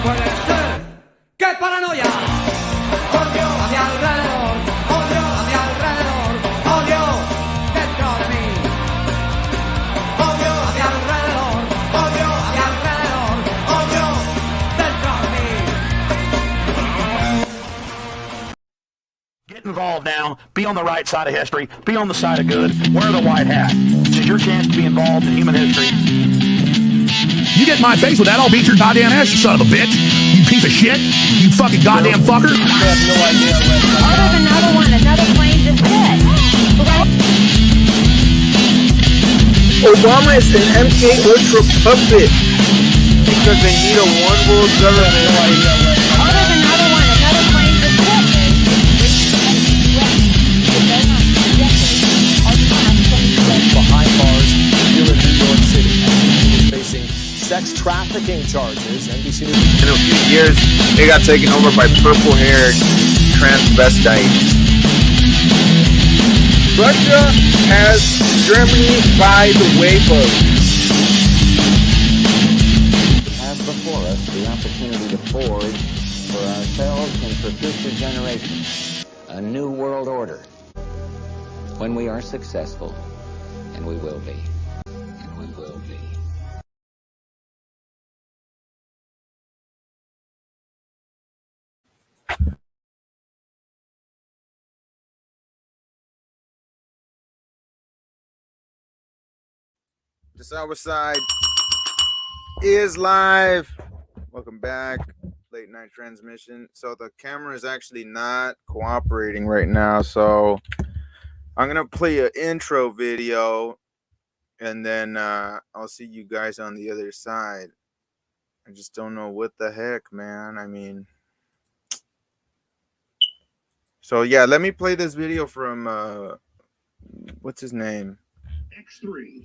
puede ser. ¡Qué paranoia! Odio a mi alrededor, odio a mi alrededor, odio dentro de mí. Odio a mi alrededor, odio a mi alrededor, odio dentro de mí. Get involved now. Be on the right side of history. Be on the side of good. Wear the white hat. This is your chance to be involved in human history. You get in my face with that, I'll beat your goddamn ass, you son of a bitch. You piece of shit. You fucking goddamn fucker. I have no idea. Oh, there's another one. Another plane just hit. Obama is an MK Ultra puppet because they need a one world government. Oh, there's another one. Another plane just hit. Behind bars here in New York City. He's facing sex trafficking charges. NBC News. In a few years, they got taken over by purple-haired transvestites. Russia has Germany by the way, folks. We have before us the opportunity to forge for ourselves and for future generations a new world order. When we are successful, and we will be, and we will be. The South Side is live. Welcome back. Late night transmission. So the camera is actually not cooperating right now. So I'm going to play an intro video and then I'll see you guys on the other side. I just don't know what the heck, man. I mean, so yeah, let me play this video from, what's his name?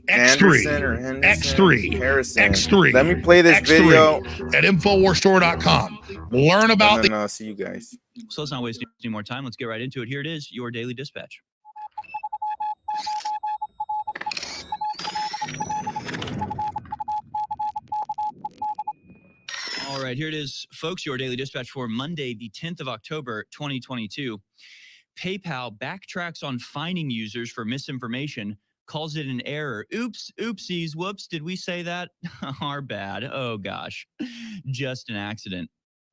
Anderson or Henderson? Harrison. X3. Let me play this video at InfoWarsStore.com. Learn about and then I'll see you guys. So let's not waste any more time. Let's get right into it. Here it is, your daily dispatch. All right, here it is, folks, your daily dispatch for Monday, the 10th of October, 2022. PayPal backtracks on fining users for misinformation, calls it an error. Oops, oopsies, whoops, did we say that? Our bad. Oh, gosh. Just an accident.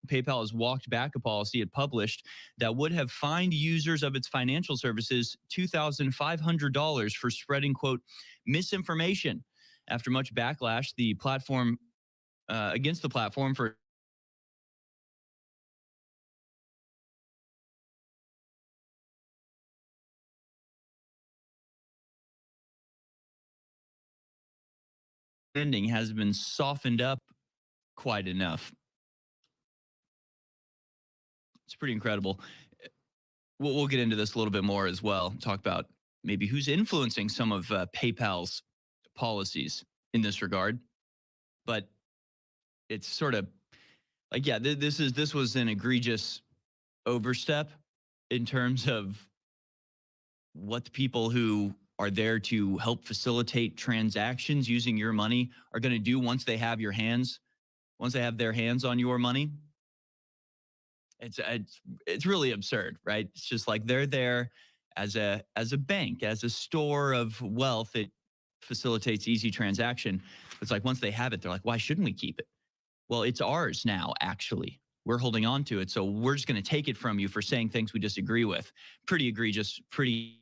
PayPal has walked back a policy it published that would have fined users of its financial services $2,500 for spreading, quote, misinformation. After much backlash, the platform against the platform for ending has been softened up quite enough. It's pretty incredible. We'll get into this a little bit more as well. Talk about maybe who's influencing some of PayPal's policies in this regard. But it's sort of like, yeah, this was an egregious overstep in terms of what the people who are there to help facilitate transactions using your money are going to do once they have their hands on your money. It's really absurd, right? It's just like they're there as a bank, as a store of wealth that facilitates easy transaction. It's like once they have it, they're like, why shouldn't we keep it? Well, it's ours now, actually. We're holding on to it, so we're just going to take it from you for saying things we disagree with. Pretty egregious, pretty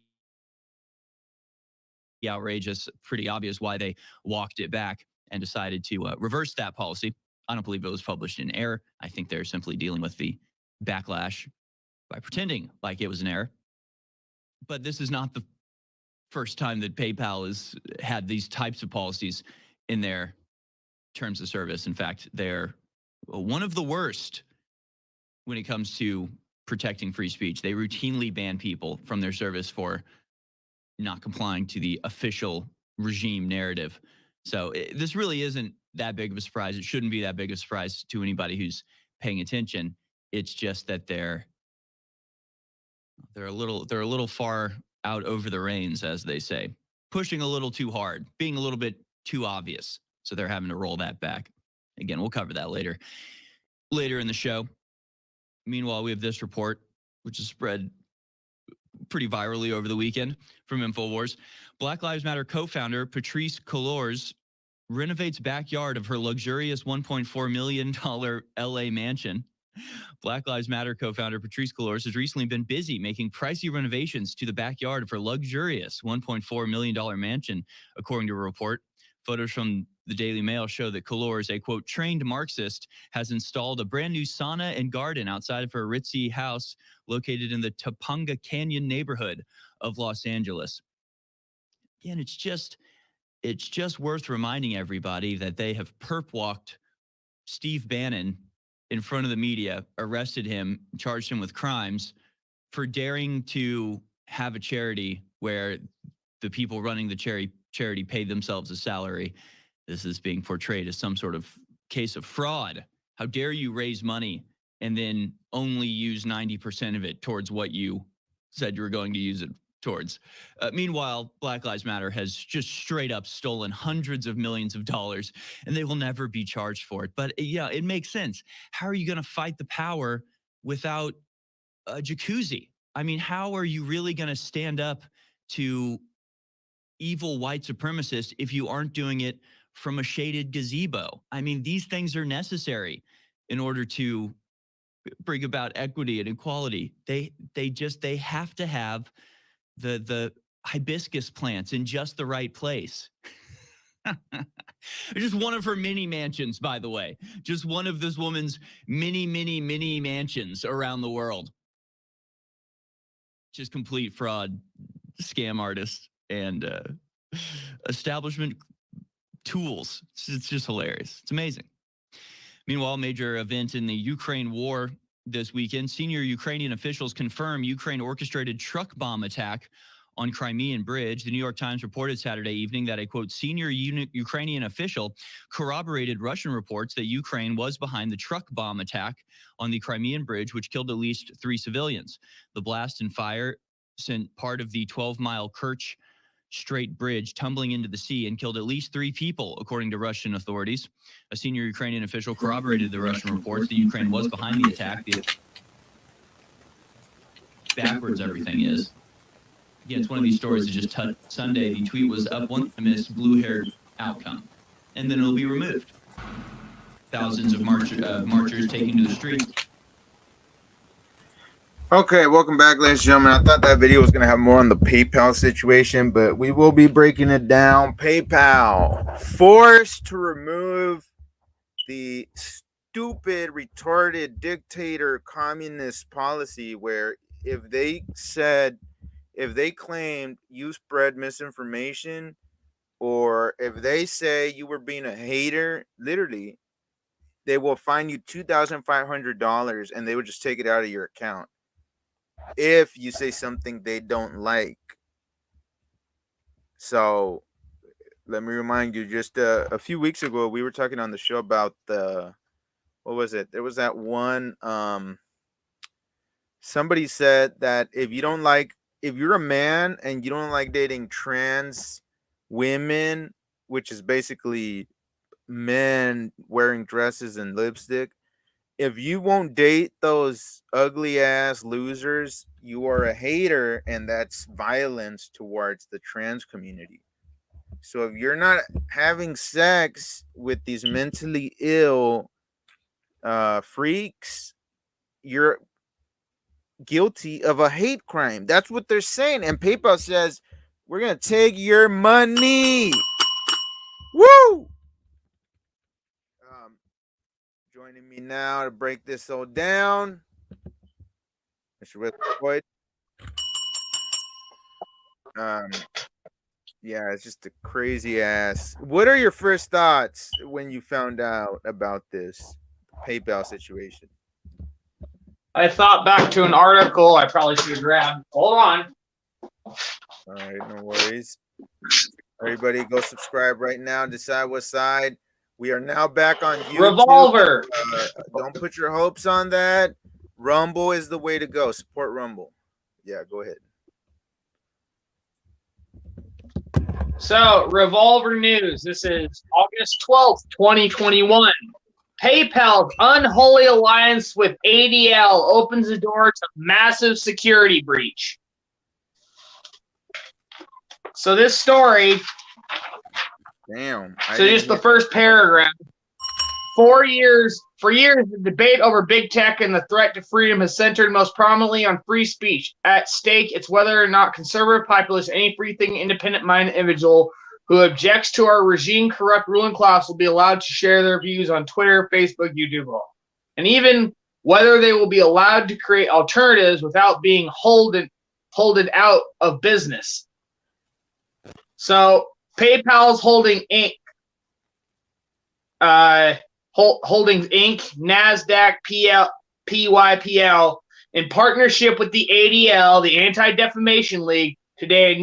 outrageous, pretty obvious why they walked it back and decided to reverse that policy. I don't believe it was published in error. I think they're simply dealing with the backlash by pretending like it was an error. But this is not the first time that PayPal has had these types of policies in their terms of service. In fact, they're one of the worst when it comes to protecting free speech. They routinely ban people from their service for not complying to the official regime narrative. So this really isn't that big of a surprise. It shouldn't be that big of a surprise to anybody who's paying attention. It's just that they're a little far out over the reins, as they say, pushing a little too hard, being a little bit too obvious. So they're having to roll that back. Again, we'll cover that later. later in the show. Meanwhile, we have this report, which is spread pretty virally over the weekend from InfoWars. Black Lives Matter co-founder Patrisse Cullors renovates backyard of her luxurious $1.4 million LA mansion. Black Lives Matter co-founder Patrisse Cullors has recently been busy making pricey renovations to the backyard of her luxurious $1.4 million mansion, according to a report. Photos from the Daily Mail show that Cullors, a quote trained Marxist, has installed a brand new sauna and garden outside of her ritzy house located in the Topanga Canyon neighborhood of Los Angeles. Again, it's just worth reminding everybody that they have perp walked Steve Bannon in front of the media, arrested him, charged him with crimes for daring to have a charity where the people running the charity paid themselves a salary. This is being portrayed as some sort of case of fraud. How dare you raise money and then only use 90% of it towards what you said you were going to use it towards. Meanwhile, Black Lives Matter has just straight up stolen hundreds of millions of dollars, and they will never be charged for it. But yeah, it makes sense. How are you going to fight the power without a jacuzzi? I mean, how are you really going to stand up to evil white supremacists if you aren't doing it from a shaded gazebo? I mean, these things are necessary in order to bring about equity and equality. They have to have the hibiscus plants in just the right place. Just one of her mini mansions, by the way. Just one of this woman's mini mansions around the world. Just complete fraud, scam artist, and establishment tools. It's just hilarious. It's amazing. Meanwhile, major event in the Ukraine war this weekend. Senior Ukrainian officials confirm Ukraine orchestrated truck bomb attack on Crimean Bridge. The New York Times reported Saturday evening that a, quote, senior Ukrainian official corroborated Russian reports that Ukraine was behind the truck bomb attack on the Crimean Bridge, which killed at least 3 civilians. The blast and fire sent part of the 12-mile Kerch Strait bridge tumbling into the sea and killed at least 3 people, according to Russian authorities. A senior Ukrainian official corroborated the Russian reports that Ukraine was behind the attack. Backwards everything is. Yeah, it's one of these stories that just touched Sunday. The tweet was up one miss blue-haired outcome, and then it'll be removed. Thousands of marchers taking to the streets. Okay, welcome back, ladies and gentlemen. I thought that video was going to have more on the PayPal situation, but we will be breaking it down. PayPal forced to remove the stupid, retarded dictator communist policy where if they claimed you spread misinformation, or if they say you were being a hater, literally, they will fine you $2,500 and they would just take it out of your account if you say something they don't like. So let me remind you, just a few weeks ago, we were talking on the show about what was it? There was that one, somebody said that if you're a man and you don't like dating trans women, which is basically men wearing dresses and lipstick, if you won't date those ugly ass losers, you are a hater, and that's violence towards the trans community. So if you're not having sex with these mentally ill freaks, you're guilty of a hate crime. That's what they're saying. And PayPal says, we're going to take your money. Woo! Joining me now to break this all down, Mr. Westwood. Yeah, it's just a crazy ass. What are your first thoughts when you found out about this PayPal situation? I thought back to an article I probably should have grabbed. Hold on. All right, no worries. Everybody go subscribe right now. Decide what side. We are now back on YouTube. Revolver. Don't put your hopes on that. Rumble is the way to go. Support Rumble. Yeah, go ahead. So, Revolver News. This is August 12th, 2021. PayPal's unholy alliance with ADL opens the door to massive security breach. So this story, Damn. so just the first paragraph. For years, the debate over big tech and the threat to freedom has centered most prominently on free speech. At stake, it's whether or not conservative populists, any free-thinking, independent-minded individual who objects to our regime-corrupt ruling class will be allowed to share their views on Twitter, Facebook, YouTube, and even whether they will be allowed to create alternatives without being holded out of business. So PayPal's Holdings Inc., NASDAQ, PYPL, in partnership with the ADL, the Anti-Defamation League, today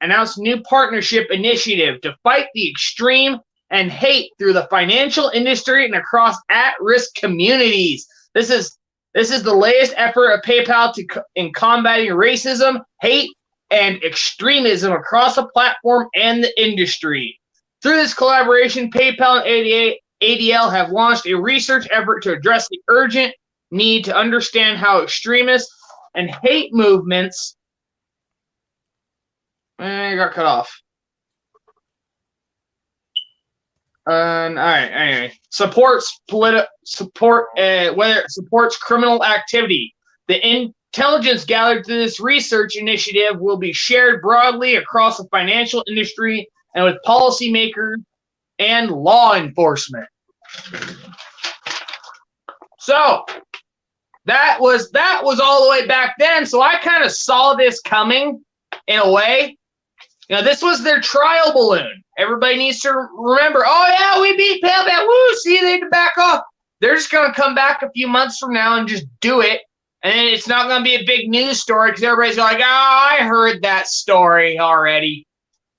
announced a new partnership initiative to fight the extreme and hate through the financial industry and across at-risk communities. This is the latest effort of PayPal in combating racism, hate, and extremism across the platform and the industry. Through this collaboration, PayPal and ADL have launched a research effort to address the urgent need to understand how extremist and hate movements. I got cut off. All right. Anyway, supports criminal activity. The intelligence gathered through this research initiative will be shared broadly across the financial industry and with policymakers and law enforcement. So that was all the way back then. So I kind of saw this coming in a way. You know, this was their trial balloon. Everybody needs to remember, oh yeah, we beat PayPal. Woo, see, they had to back off. They're just going to come back a few months from now and just do it. And then it's not going to be a big news story because everybody's like, oh, I heard that story already.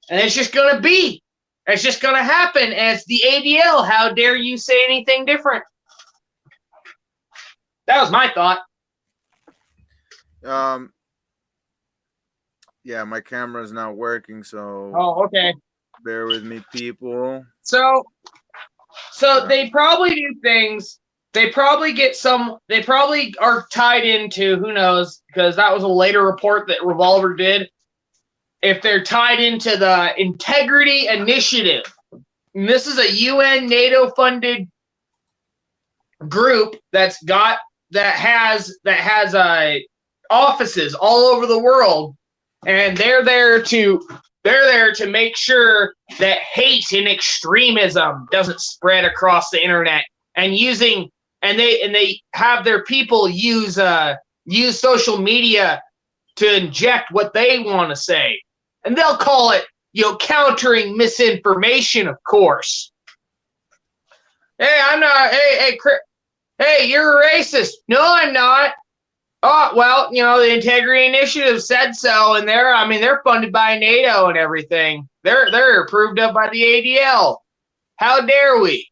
And it's just going to be. It's just going to happen. And it's the ADL. How dare you say anything different? That was my thought. Yeah, my camera's not working, so Oh, okay. bear with me, people. So they probably do things. They probably are tied into, who knows, because that was a later report that Revolver did. If they're tied into the Integrity Initiative, and this is a UN NATO funded group that has offices all over the world, and they're there to make sure that hate and extremism doesn't spread across the internet, and they have their people use social media to inject what they want to say. And they'll call it, countering misinformation, of course. Hey, I'm not. Hey, you're a racist. No, I'm not. Oh, well, the Integrity Initiative said so, and they're funded by NATO and everything. They're approved of by the ADL. How dare we?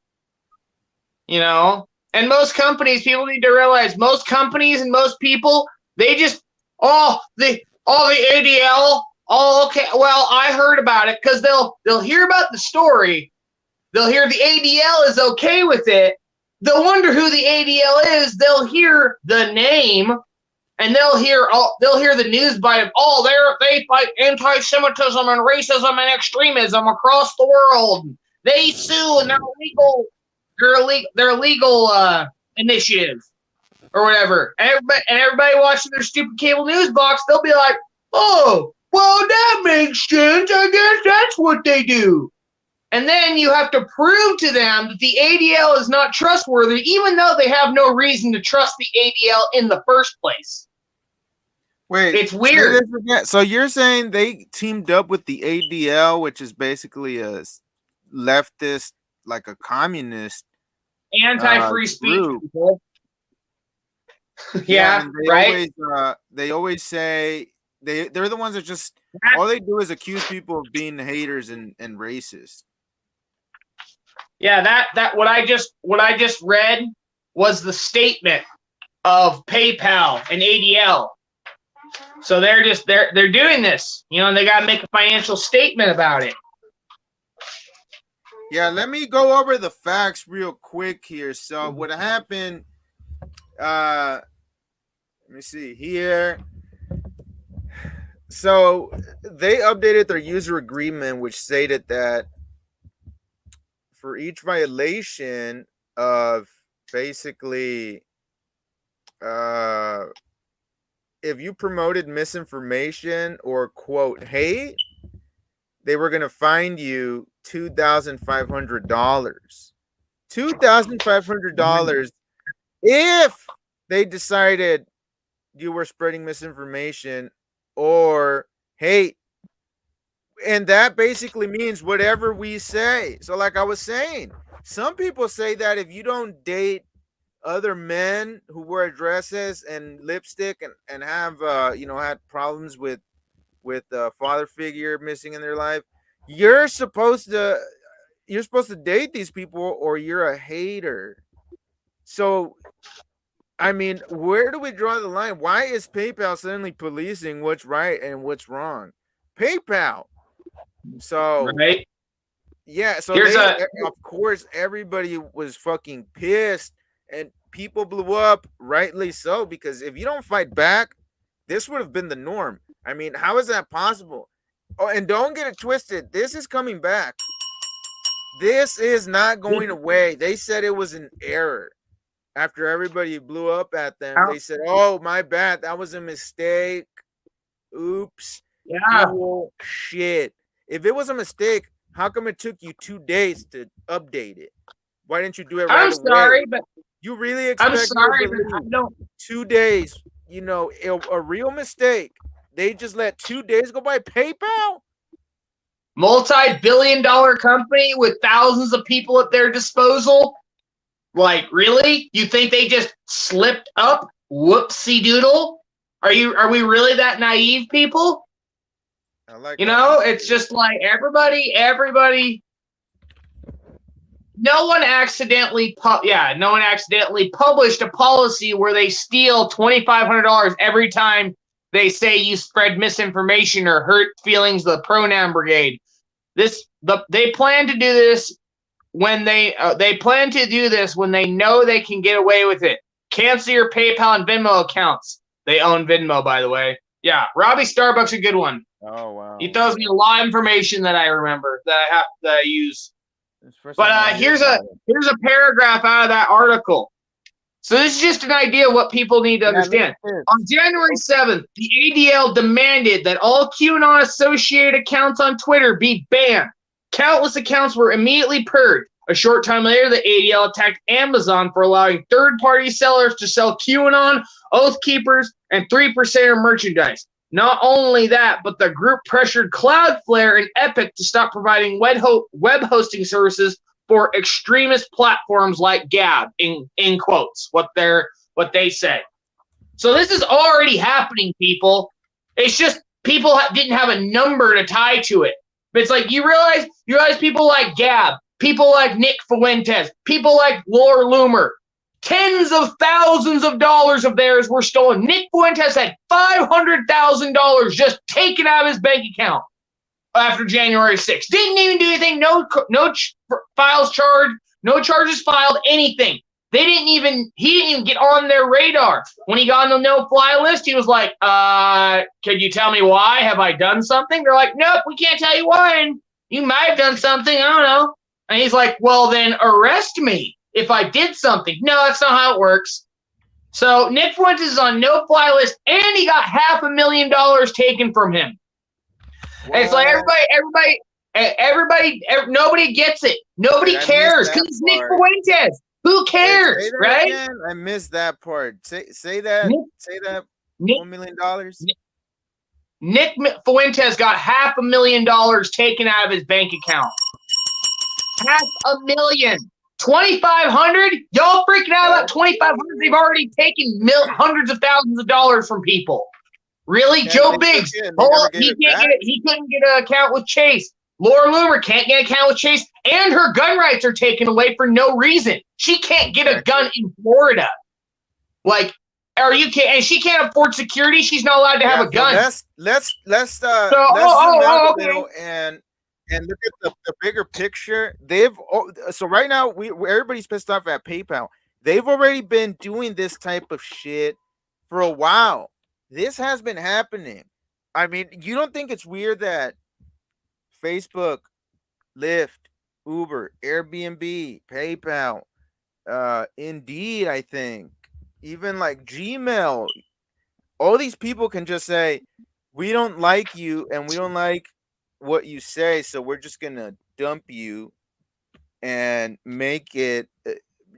And most companies, people need to realize, most companies and most people, they just, the ADL. Oh, okay. Well, I heard about it, because they'll hear about the story. They'll hear the ADL is okay with it. They'll wonder who the ADL is. They'll hear the name, and they'll hear the news bite of, they fight anti-Semitism and racism and extremism across the world. They sue, and they're legal initiative or whatever. And everybody watching their stupid cable news box, they'll be like, oh, well, that makes sense. I guess that's what they do. And then you have to prove to them that the ADL is not trustworthy, even though they have no reason to trust the ADL in the first place. Wait, it's weird. So you're saying they teamed up with the ADL, which is basically a leftist, like a communist, anti-free speech people. Yeah, right. They always say they're the ones that just all they do is accuse people of being haters and racist. Yeah, that what I just read was the statement of PayPal and ADL. So they're doing this, and they got to make a financial statement about it. Yeah, let me go over the facts real quick here. So what happened, let me see here. So they updated their user agreement, which stated that for each violation of basically if you promoted misinformation or quote hate, they were going to fine you $2,500. $2,500 if they decided you were spreading misinformation or hate. And that basically means whatever we say. So like I was saying, some people say that if you don't date other men who wear dresses and lipstick and have had problems with father figure missing in their life, you're supposed to date these people or you're a hater. So I mean, where do we draw the line? Why is PayPal suddenly policing what's right and what's wrong? PayPal. So Right. yeah, so of course everybody was fucking pissed and people blew up, rightly so, because if you don't fight back, this would have been the norm. I mean, how is that possible? Oh, and don't get it twisted. This is coming back. This is not going away. They said it was an error. After everybody blew up at them, they said, "Oh, my bad. That was a mistake. Oops." Yeah. Shit. If it was a mistake, how come it took you 2 days to update it? Why didn't you do it right away? I'm sorry, but you really expect I'm sorry, but I don't. 2 days, a real mistake. They just let 2 days go by. PayPal? Multi-billion-dollar company with thousands of people at their disposal. Like, really? You think they just slipped up? Whoopsie doodle? Are we really that naive, people? I like it's just like everybody. No one accidentally published a policy where they steal $2,500 every time they say you spread misinformation or hurt feelings of the pronoun brigade. They plan to do this when they know they can get away with it. Cancel your PayPal and Venmo accounts. They own Venmo, by the way. Yeah, Robbie Starbuck's a good one. Oh wow. He throws me a lot of information that I remember that I use. But here's a paragraph out of that article. So this is just an idea of what people need to understand. On January 7th, the ADL demanded that all QAnon-associated accounts on Twitter be banned. Countless accounts were immediately purged. A short time later, the ADL attacked Amazon for allowing third-party sellers to sell QAnon, Oath Keepers, and 3% merchandise. Not only that, but the group pressured Cloudflare and Epic to stop providing web hosting services for extremist platforms like Gab, in quotes, what they say. So this is already happening, people. It's just people didn't have a number to tie to it. But it's like you realize people like Gab, people like Nick Fuentes, people like Laura Loomer, tens of thousands of dollars of theirs were stolen. Nick Fuentes had $500,000 just taken out of his bank account after January 6th. Didn't even do anything. No files charged. No charges filed. Anything. He didn't even get on their radar. When he got on the no-fly list, he was like, could you tell me why? Have I done something? They're like, nope, we can't tell you why. And you might have done something. I don't know. And he's like, well, then arrest me if I did something. No, that's not how it works. So Nick Fuentes is on no-fly list, and he got $500,000 taken from him. And it's like everybody, nobody gets it. Nobody cares because it's Nick Fuentes. Who cares, right? Again? I missed that part. Say that. Say that. $1 million. Nick Fuentes got $500,000 taken out of his bank account. $500,000. 2,500? Y'all freaking out about 2,500? They've already taken hundreds of thousands of dollars from people. Really, Joe Biggs? He couldn't get an account with Chase. Laura Loomer can't get an account with Chase, and her gun rights are taken away for no reason. She can't get a gun in Florida. Like, are you kidding? And she can't afford security. She's not allowed to have a gun. Let's zoom out a little and And look at the bigger picture. So right now everybody's pissed off at PayPal. They've already been doing this type of shit for a while. This has been happening. I mean, you don't think it's weird that Facebook, Lyft, Uber, Airbnb, PayPal, Indeed, I think, even like Gmail, all these people can just say, we don't like you and we don't like what you say, so we're just gonna dump you and make it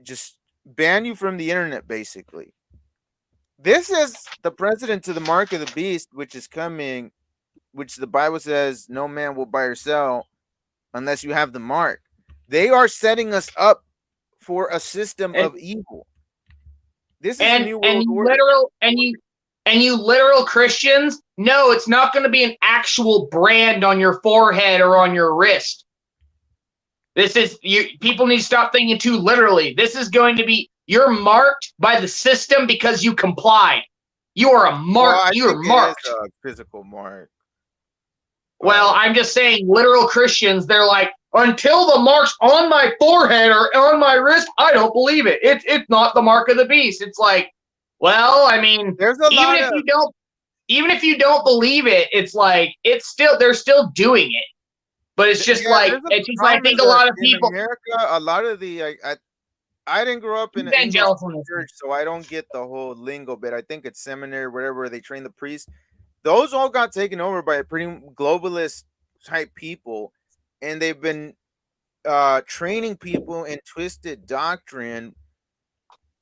just ban you from the internet, basically. This is the precedent to the mark of the beast, which is coming, which the Bible says no man will buy or sell unless you have the mark. They are setting us up for a system of evil. This is a new world order. You literal Christians, no, it's not going to be an actual brand on your forehead or on your wrist. This is people need to stop thinking too literally. This is going to be, you're marked by the system because you complied. You are a mark. Well, you are marked. It is a physical mark. Well, I'm just saying, literal Christians, they're like, until the mark's on my forehead or on my wrist, I don't believe it. It's not the mark of the beast. It's like, well, I mean, even if you don't believe it, it's like they're still doing it. But it's just like I think a lot of people in America, a lot of the I didn't grow up in an English church, so I don't get the whole lingo bit. I think it's seminary, wherever they train the priests. Those all got taken over by pretty globalist type people, and they've been training people in twisted doctrine.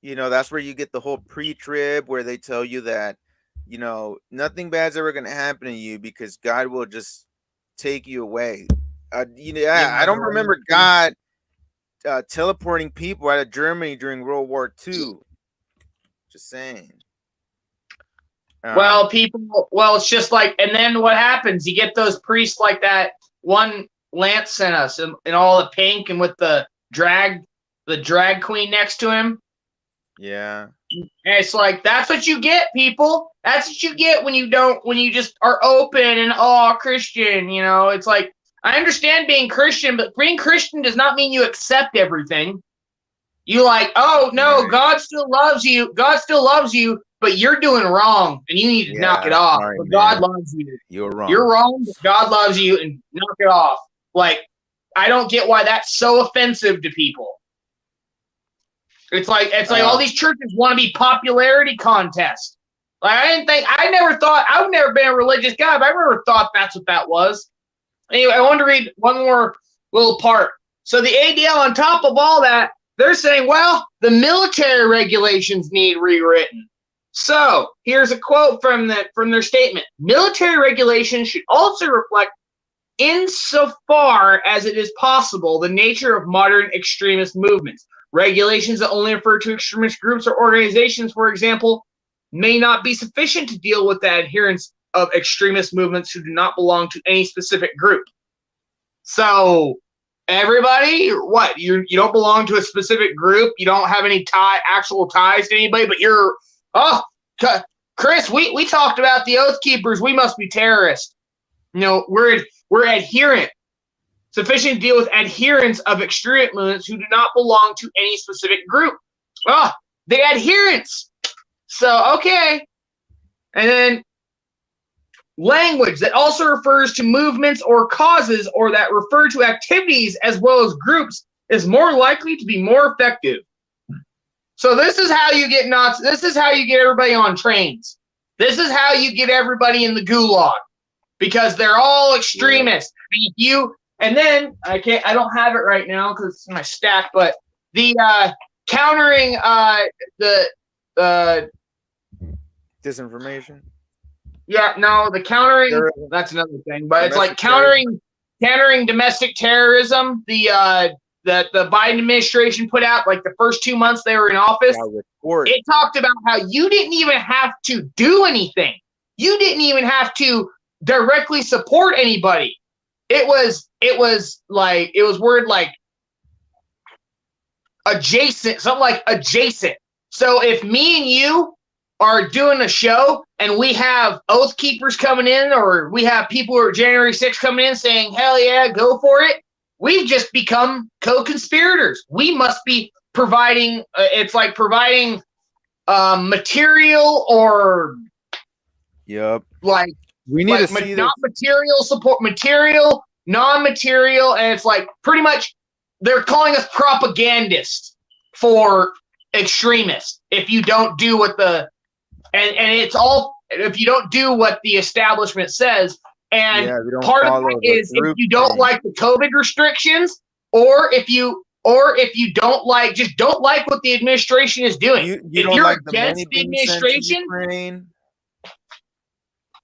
You know, that's where you get the whole pre-trib, where they tell you that, you know, nothing bad's ever going to happen to you because God will just take you away. I don't remember God teleporting people out of Germany during World War II. Just saying. It's just like, and then what happens? You get those priests like that one Lance sent us in all the pink and with the drag queen next to him. Yeah. And it's like, that's what you get, people. That's what you get when you just are open and Christian, you know. It's like, I understand being Christian, but being Christian does not mean you accept everything. You like, oh no, right. God still loves you. God still loves you, but you're doing wrong and you need to knock it off. Sorry, but God loves you. You're wrong. You're wrong, but God loves you and knock it off. Like, I don't get why that's so offensive to people. It's like all these churches want to be popularity contests. Like, I've never been a religious guy, but I never thought that's what that was. Anyway, I want to read one more little part. So the ADL, on top of all that, they're saying, well, the military regulations need rewritten. So here's a quote from their statement. Military regulations should also reflect, insofar as it is possible, the nature of modern extremist movements. Regulations that only refer to extremist groups or organizations, for example, may not be sufficient to deal with the adherents of extremist movements who do not belong to any specific group. So, everybody, what? You don't belong to a specific group? You don't have any actual ties to anybody, but you're... Oh, Chris, we talked about the Oath Keepers. We must be terrorists. You know, we're adherent. Sufficient to deal with adherents of extremist movements who do not belong to any specific group. Oh, the adherents. So, okay. And then language that also refers to movements or causes or that refer to activities as well as groups is more likely to be more effective. So this is how you get Nazis. This is how you get everybody on trains. This is how you get everybody in the gulag, because they're all extremists. Yeah. And then I don't have it right now because it's in my stack, but the countering the disinformation. Yeah, no, the countering, that's another thing, but it's like countering domestic terrorism. The Biden administration put out, like, the first 2 months they were in office. It talked about how you didn't even have to do anything. You didn't even have to directly support anybody. It was word like adjacent, something like adjacent. So if me and you are doing a show and we have oath keepers coming in, or we have people who are January 6th coming in saying, hell yeah, go for it. We've just become co-conspirators. We must be providing, it's like providing material or Yep. like, We need to see not material support, material, non-material, and it's like pretty much they're calling us propagandists for extremists if you don't do what the and it's all if you don't do what the establishment says. And we don't part of follow that the is if group you don't thing. like the COVID restrictions, or if you don't like what the administration is doing. You if don't you're like the against money the being sent to administration, Ukraine?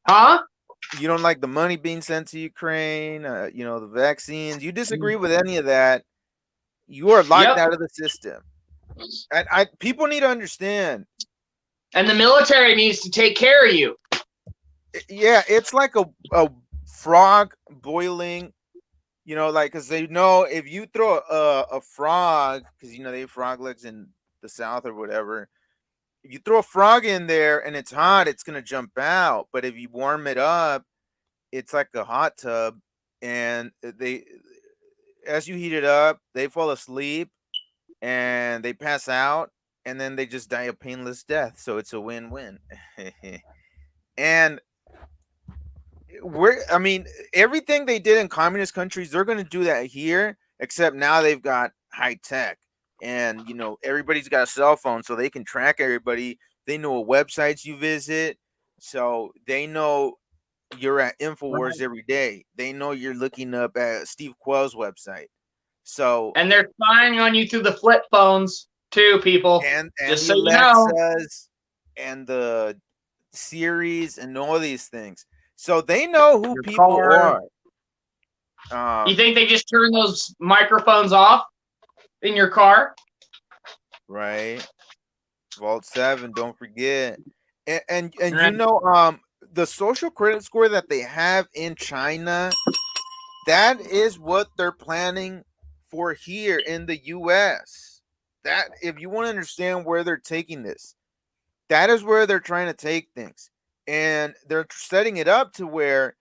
huh? You don't like the money being sent to Ukraine, the vaccines. You disagree with any of that, you are locked out of the system. And people need to understand. And the military needs to take care of you. Yeah, it's like a frog boiling, because they know if you throw a frog, because they have frog legs in the South or whatever. If you throw a frog in there and it's hot, it's gonna jump out. But if you warm it up, it's like a hot tub, and as you heat it up, they fall asleep and they pass out, and then they just die a painless death. So it's a win-win. And everything they did in communist countries, they're going to do that here, except now they've got high tech, and everybody's got a cell phone, so they can track everybody. They know what websites you visit, so they know you're at InfoWars every day. They know you're looking up at Steve Quayle's website. So and they're spying on you through the flip phones too, people. And just the so you know. Alexas and the Series and all these things. So they know who people are. You think they just turn those microphones off in your car? Right. Vault 7, don't forget. And Right. The social credit score that they have in China, that is what they're planning for here in the US. That, if you want to understand where they're taking this, that is where they're trying to take things. And they're setting it up to where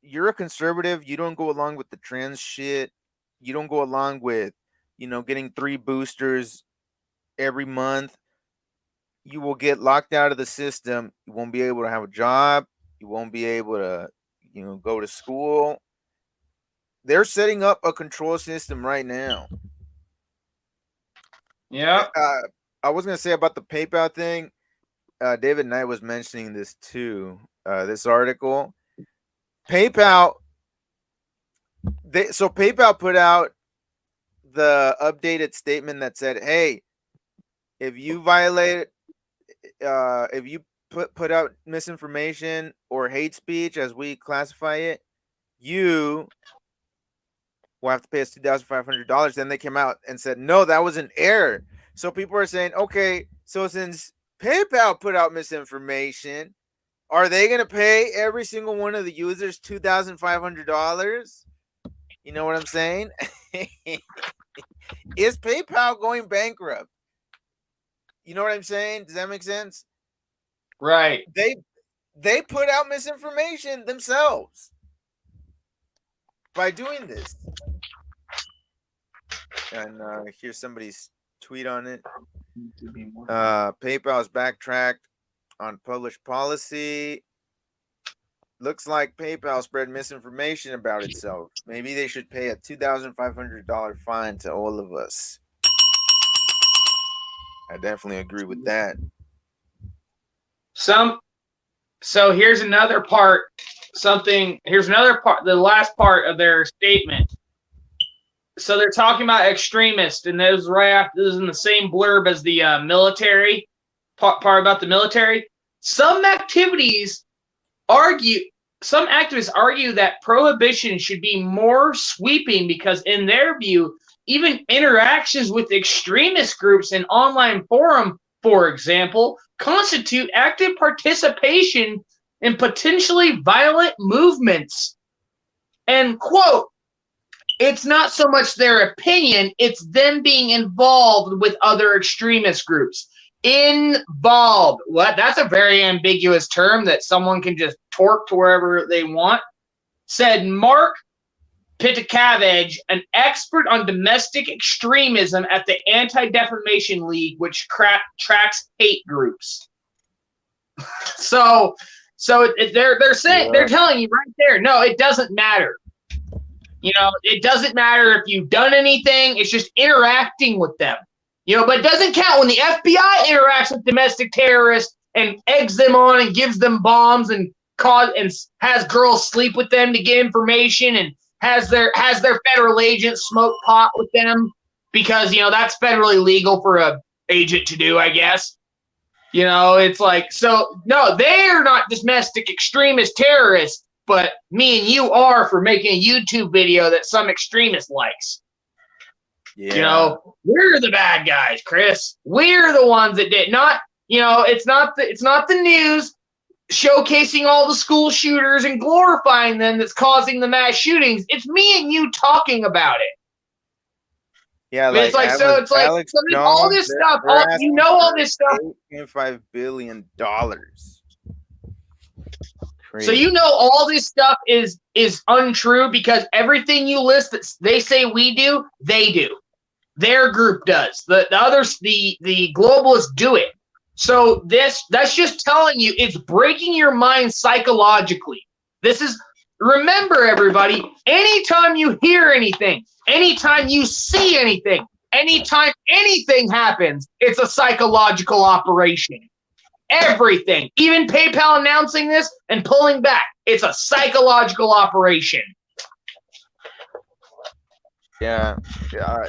you're a conservative, you don't go along with the trans shit, you don't go along with, getting 3 boosters every month, you will get locked out of the system. You won't be able to have a job. You won't be able to, go to school. They're setting up a control system right now. Yeah. I was going to say about the PayPal thing. David Knight was mentioning this too. This article. PayPal put out the updated statement that said, hey, if you violate, if you put out misinformation or hate speech, as we classify it, you will have to pay us $2,500. Then they came out and said, no, that was an error. So people are saying, okay, so since PayPal put out misinformation, are they going to pay every single one of the users $2,500? You know what I'm saying? Is PayPal going bankrupt? You know what I'm saying? Does that make sense? Right. They put out misinformation themselves by doing this. And here's somebody's tweet on it. PayPal's backtracked on published policy. Looks like PayPal spread misinformation about itself. Maybe they should pay a $2,500 fine to all of us. I definitely agree with that. So here's another part. The last part of their statement. So they're talking about extremists, and this is in the same blurb as the military part about the military. Some activists argue that prohibition should be more sweeping because, in their view, even interactions with extremist groups in online forum, for example, constitute active participation in potentially violent movements. And, quote, it's not so much their opinion, it's them being involved with other extremist groups. involved. What? That's a very ambiguous term that someone can just torque to wherever they want. Said Mark Pitakavage, an expert on domestic extremism at the Anti-Defamation League, which tracks hate groups. So they're saying, they're telling you right there, no, it doesn't matter. You know, it doesn't matter if you've done anything. It's just interacting with them. You know, but it doesn't count when the FBI interacts with domestic terrorists and eggs them on and gives them bombs and has girls sleep with them to get information and has their federal agents smoke pot with them because, you know, that's federally legal for a agent to do, I guess. You know, it's like, so no, they're not domestic extremist terrorists, but me and you are for making a YouTube video that some extremist likes. Yeah. You know, we're the bad guys, Chris. We're the ones that did not, you know, it's not the news showcasing all the school shooters and glorifying them that's causing the mass shootings. It's me and you talking about it. Yeah, like, it's like so. It's like Alex so Jones, all this stuff. You know, all this stuff. $8.5 billion. Crazy. So you know all this stuff is untrue because everything you list that they say we do, they do. Their group does. The others, the globalists do it. So that's just telling you, it's breaking your mind psychologically. Remember, everybody, anytime you hear anything, anytime you see anything, anytime anything happens, it's a psychological operation. Everything, even PayPal announcing this and pulling back, it's a psychological operation. Yeah.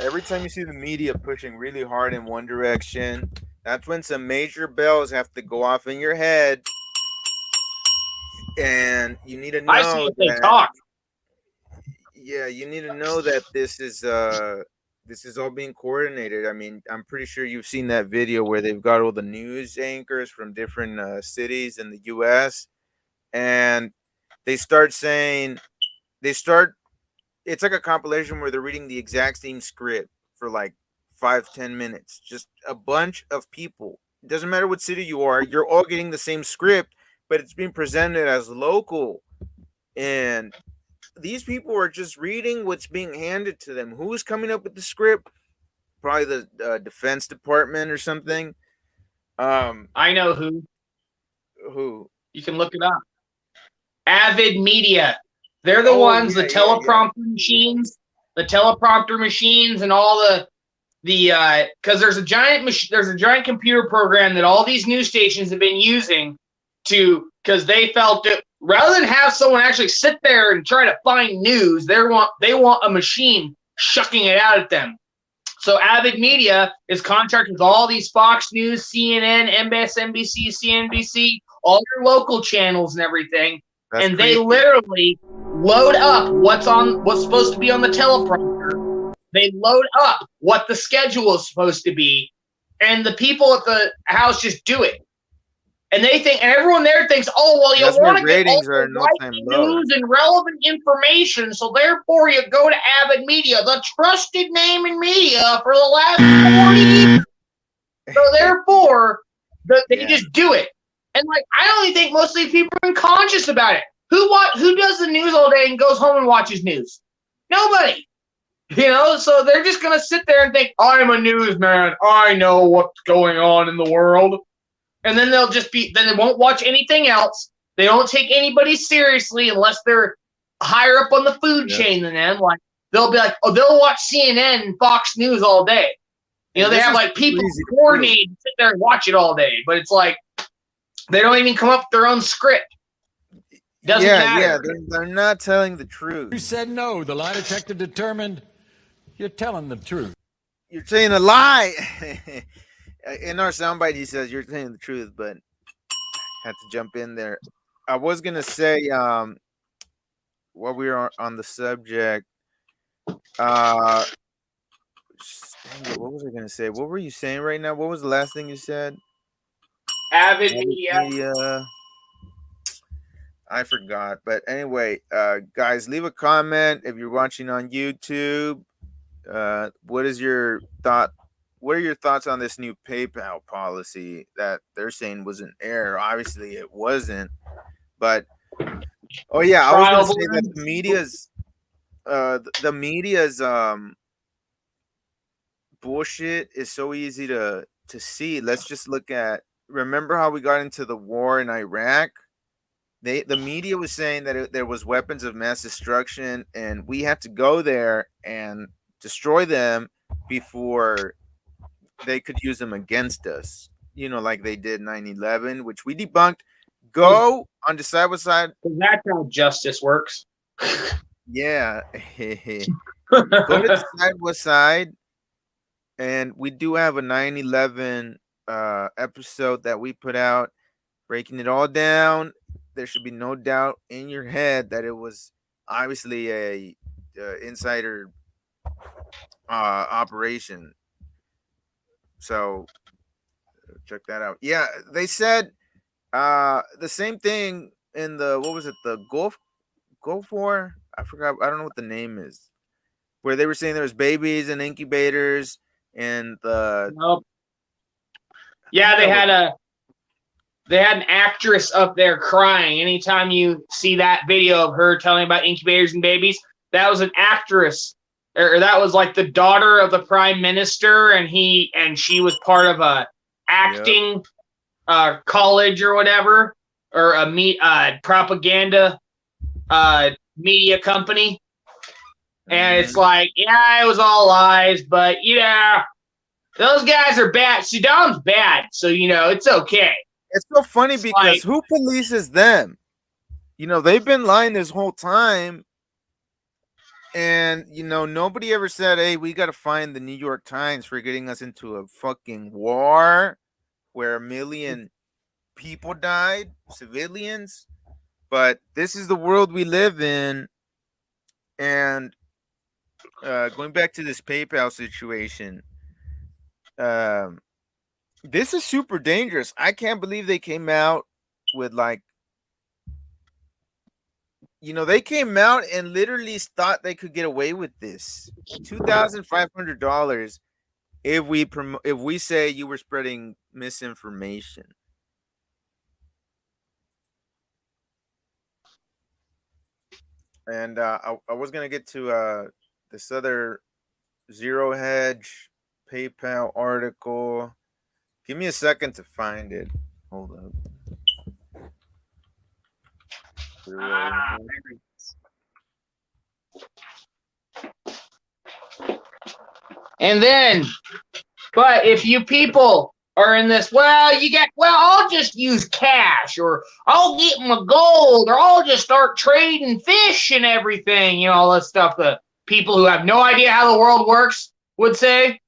Every time you see the media pushing really hard in one direction, that's when some major bells have to go off in your head. And you need to know I see if they talk. Yeah, you need to know that this is all being coordinated. I mean, I'm pretty sure you've seen that video where they've got all the news anchors from different cities in the US, and it's like a compilation where they're reading the exact same script for like 5-10 minutes. Just a bunch of people. It doesn't matter what city you are, you're all getting the same script, but it's being presented as local. And these people are just reading what's being handed to them. Who's coming up with the script? Probably the Defense Department or something. I know who. Who? You can look it up. Avid Media. They're the ones, the teleprompter machines, and all the because there's a giant computer program that all these news stations have been using because they felt that rather than have someone actually sit there and try to find news, they want a machine shucking it out at them. So Avid Media is contracted with all these Fox News, CNN, MSNBC, CNBC, all your local channels and everything. That's and creepy. They literally load up what's supposed to be on the teleprompter. They load up what the schedule is supposed to be, and the people at the house just do it. And they think, and everyone there thinks, oh, well, you want to get all the right news and relevant information, so therefore you go to Avid Media, the trusted name in media for the last 40 years. So therefore, they just do it. And like, I don't even think most of these people are conscious about it. Who does the news all day and goes home and watches news? Nobody. You know, so they're just gonna sit there and think, I'm a newsman. I know what's going on in the world. And then then they won't watch anything else. They don't take anybody seriously unless they're higher up on the food chain than them. Like they'll be like, oh, they'll watch CNN and Fox News all day. You know, they have like people coordinated to sit there and watch it all day. But it's like they don't even come up with their own script. Doesn't matter. Yeah, they're not telling the truth. You said no. The lie detector determined you're telling the truth. You're saying a lie. In our soundbite, he says you're saying the truth, but had to jump in there. I was gonna say, while we were on the subject, dang it, what was I gonna say? What were you saying right now? What was the last thing you said? Avid Media. I forgot, but anyway, guys, leave a comment if you're watching on YouTube. What is your thought what are your thoughts on this new PayPal policy that they're saying was an error? Obviously, it wasn't. But oh yeah, I was going to say that the media's bullshit is so easy to see. Let's just look at. Remember how we got into the war in Iraq? The media was saying that there was weapons of mass destruction, and we had to go there and destroy them before they could use them against us. You know, like they did 9/11, which we debunked. Go on Decide What Side. That's how justice works. Yeah. Go to Decide What Side. And we do have a 9/11 episode that we put out, breaking it all down. There should be no doubt in your head that it was obviously a insider operation. So check that out. Yeah, they said the same thing in the, what was it, the Gulf War? I forgot. I don't know what the name is. Where they were saying there was babies and incubators and the. Nope. Yeah, they had an actress up there crying. Anytime you see that video of her telling about incubators and babies, that was an actress, or that was like the daughter of the prime minister, and she was part of a acting college or whatever, or a propaganda media company. And it's like, yeah, it was all lies, but yeah, those guys are bad. Saddam's bad, so it's okay. It's so funny because who polices them? They've been lying this whole time. And, nobody ever said, hey, we got to find the New York Times for getting us into a fucking war where 1 million people died, civilians. But this is the world we live in. And going back to this PayPal situation, this is super dangerous. I can't believe they came out with they came out and literally thought they could get away with this. $2,500 if we say you were spreading misinformation. And I was gonna get to this other Zero Hedge PayPal article. Give me a second to find it. Hold up. And then, but if you people are in this, I'll just use cash, or I'll get my gold, or I'll just start trading fish and everything, all that stuff that people who have no idea how the world works would say,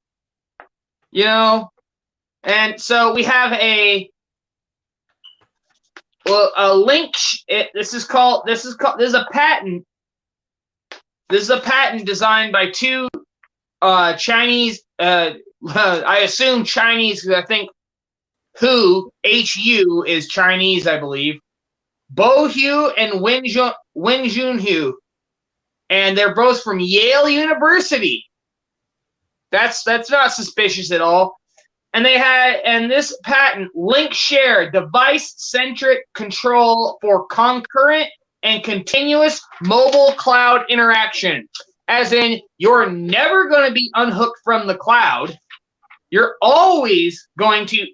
and so we have a link. This is a patent. This is a patent designed by two Chinese. I assume Chinese because I think HU is Chinese, I believe. Bo Hu and Wen Junhu, and they're both from Yale University. That's not suspicious at all. And this patent, link share device-centric control for concurrent and continuous mobile cloud interaction. As in, you're never going to be unhooked from the cloud. You're always going to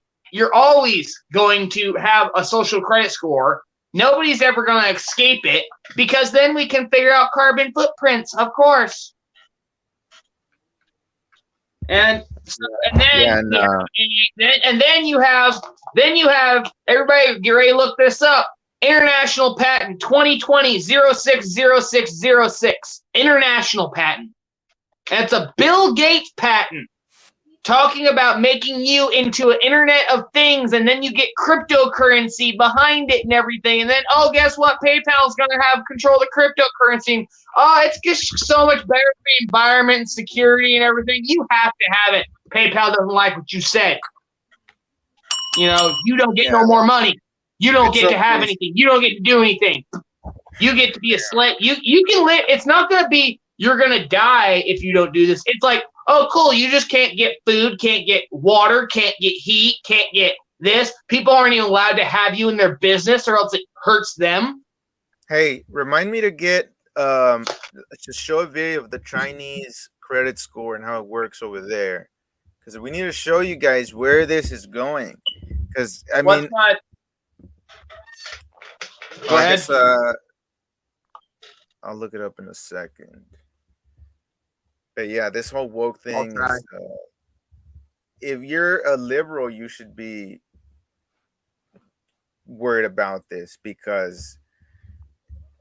have a social credit score. Nobody's ever going to escape it, because then we can figure out carbon footprints, of course. And then you have everybody get ready to look this up. International patent 2020-060606. International patent. That's a Bill Gates patent talking about making you into an Internet of Things, and then you get cryptocurrency behind it and everything. And then, guess what? PayPal's going to have control of the cryptocurrency. It's just so much better for the environment and security and everything. You have to have it. PayPal doesn't like what you said. You don't get no more money. You don't get to have anything. You don't get to do anything. You get to be a slave. You can live. It's not going to be you're going to die if you don't do this. It's like, oh, cool, you just can't get food, can't get water, can't get heat, can't get this. People aren't even allowed to have you in their business or else it hurts them. Hey, remind me to get to show a video of the Chinese credit score and how it works over there, because we need to show you guys where this is going. Because I mean, Go ahead. guess, I'll look it up in a second. But yeah, this whole woke thing is, if you're a liberal, you should be worried about this, because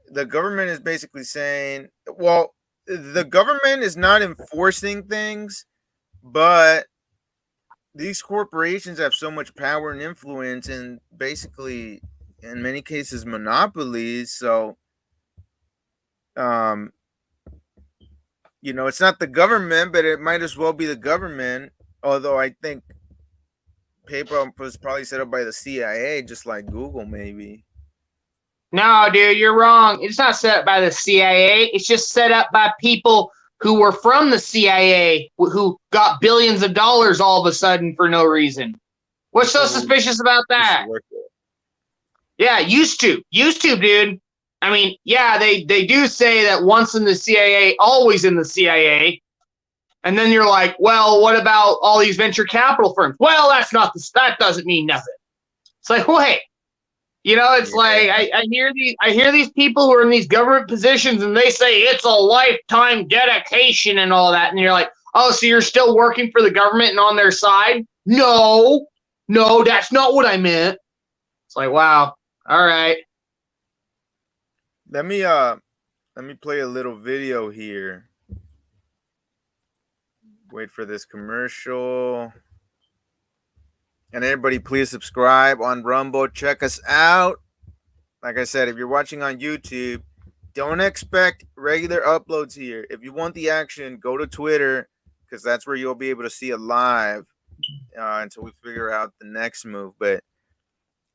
the government is basically saying, well, the government is not enforcing things, but these corporations have so much power and influence, and basically in many cases monopolies. So it's not the government, but it might as well be the government, although I think PayPal was probably set up by the CIA, just like Google, maybe. No, dude, you're wrong. It's not set up by the CIA. It's just set up by people who were from the CIA, who got billions of dollars all of a sudden for no reason. What's so suspicious about that? Yeah, used to, dude. I mean, yeah, they do say that once in the CIA, always in the CIA. And then you're like, well, what about all these venture capital firms? Well, that doesn't mean nothing. It's like, wait. It's like I hear these people who are in these government positions, and they say it's a lifetime dedication and all that, and you're like, oh, so you're still working for the government and on their side? No, that's not what I meant. It's like, wow, all right. Let me play a little video here. Wait for this commercial. And everybody, please subscribe on Rumble. Check us out. Like I said, if you're watching on YouTube, don't expect regular uploads here. If you want the action, go to Twitter, because that's where you'll be able to see it live until we figure out the next move. But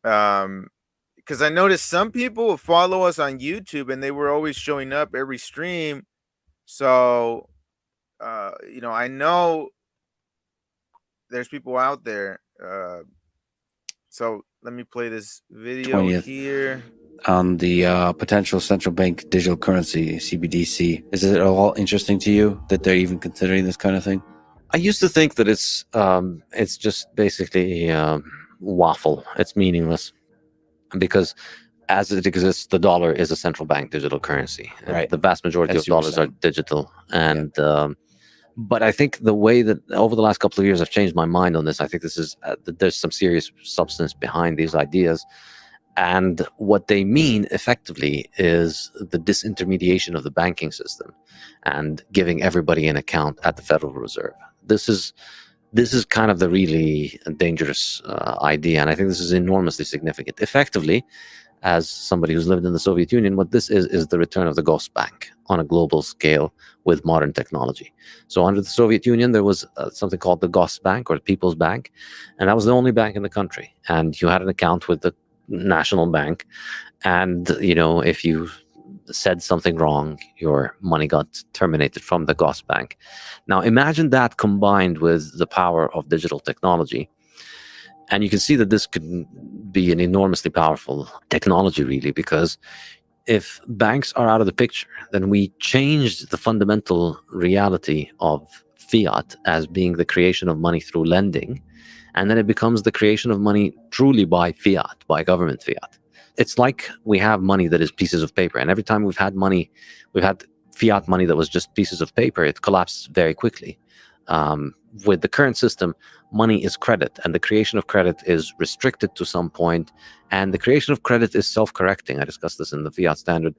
because I noticed some people will follow us on YouTube, and they were always showing up every stream. So, I know there's people out there. So let me play this video 20th here on the potential central bank digital currency, CBDC. Is it at all interesting to you that they're even considering this kind of thing? I used to think that it's just basically waffle. It's meaningless because as it exists, the dollar is a central bank digital currency. Right. The vast majority of dollars are digital, and but I think the way that over the last couple of years I've changed my mind on this. I think this is there's some serious substance behind these ideas, and what they mean effectively is the disintermediation of the banking system and giving everybody an account at the Federal Reserve. This is kind of the really dangerous idea, and I think this is enormously significant. Effectively, as somebody who's lived in the Soviet Union, what this is the return of the Ghost Bank on a global scale with modern technology. So under the Soviet Union, there was something called the Ghost Bank, or the People's Bank, and that was the only bank in the country. And you had an account with the national bank, and if you said something wrong, your money got terminated from the Ghost Bank. Now imagine that combined with the power of digital technology. And you can see that this could be an enormously powerful technology, really, because if banks are out of the picture, then we change the fundamental reality of fiat as being the creation of money through lending, and then it becomes the creation of money truly by fiat, by government fiat. It's like we have money that is pieces of paper, and every time we've had fiat money that was just pieces of paper, it collapsed very quickly. With the current system, money is credit, and the creation of credit is restricted to some point, and the creation of credit is self-correcting. I discussed this in the fiat standard.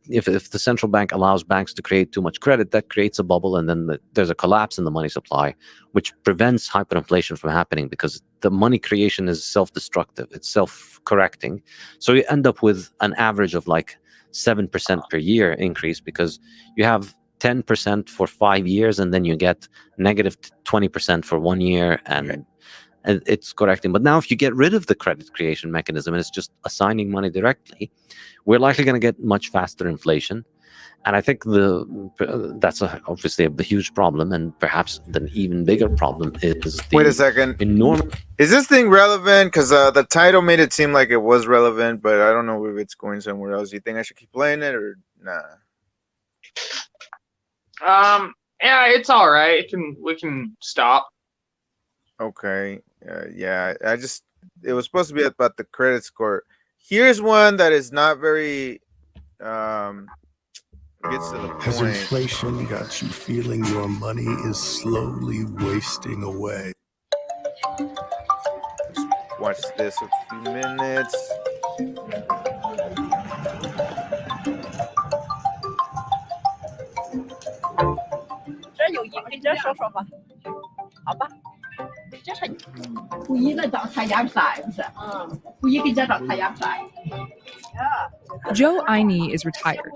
If the central bank allows banks to create too much credit, that creates a bubble, and then there's a collapse in the money supply, which prevents hyperinflation from happening, because the money creation is self-destructive, it's self-correcting. So you end up with an average of like 7% per year increase, because you have 10% for 5 years, and then you get negative 20% for 1 year, and it's correcting. But now if you get rid of the credit creation mechanism and it's just assigning money directly, we're likely going to get much faster inflation, And I think that's obviously a huge problem, and perhaps the even bigger problem is the Wait a second. enormous. Is this thing relevant? Because the title made it seem like it was relevant, but I don't know if it's going somewhere else. You think I should keep playing it or nah? Yeah, it's all right. We can stop. Okay. Yeah. It was supposed to be about the credit score. Here's one that is not very gets to the point. Has inflation got you feeling your money is slowly wasting away? Just watch this a few minutes. 这有一跟这说说吧，好吧？这是故意的找他压晒，不是？故意给这找他压晒。Jo Aini is retired,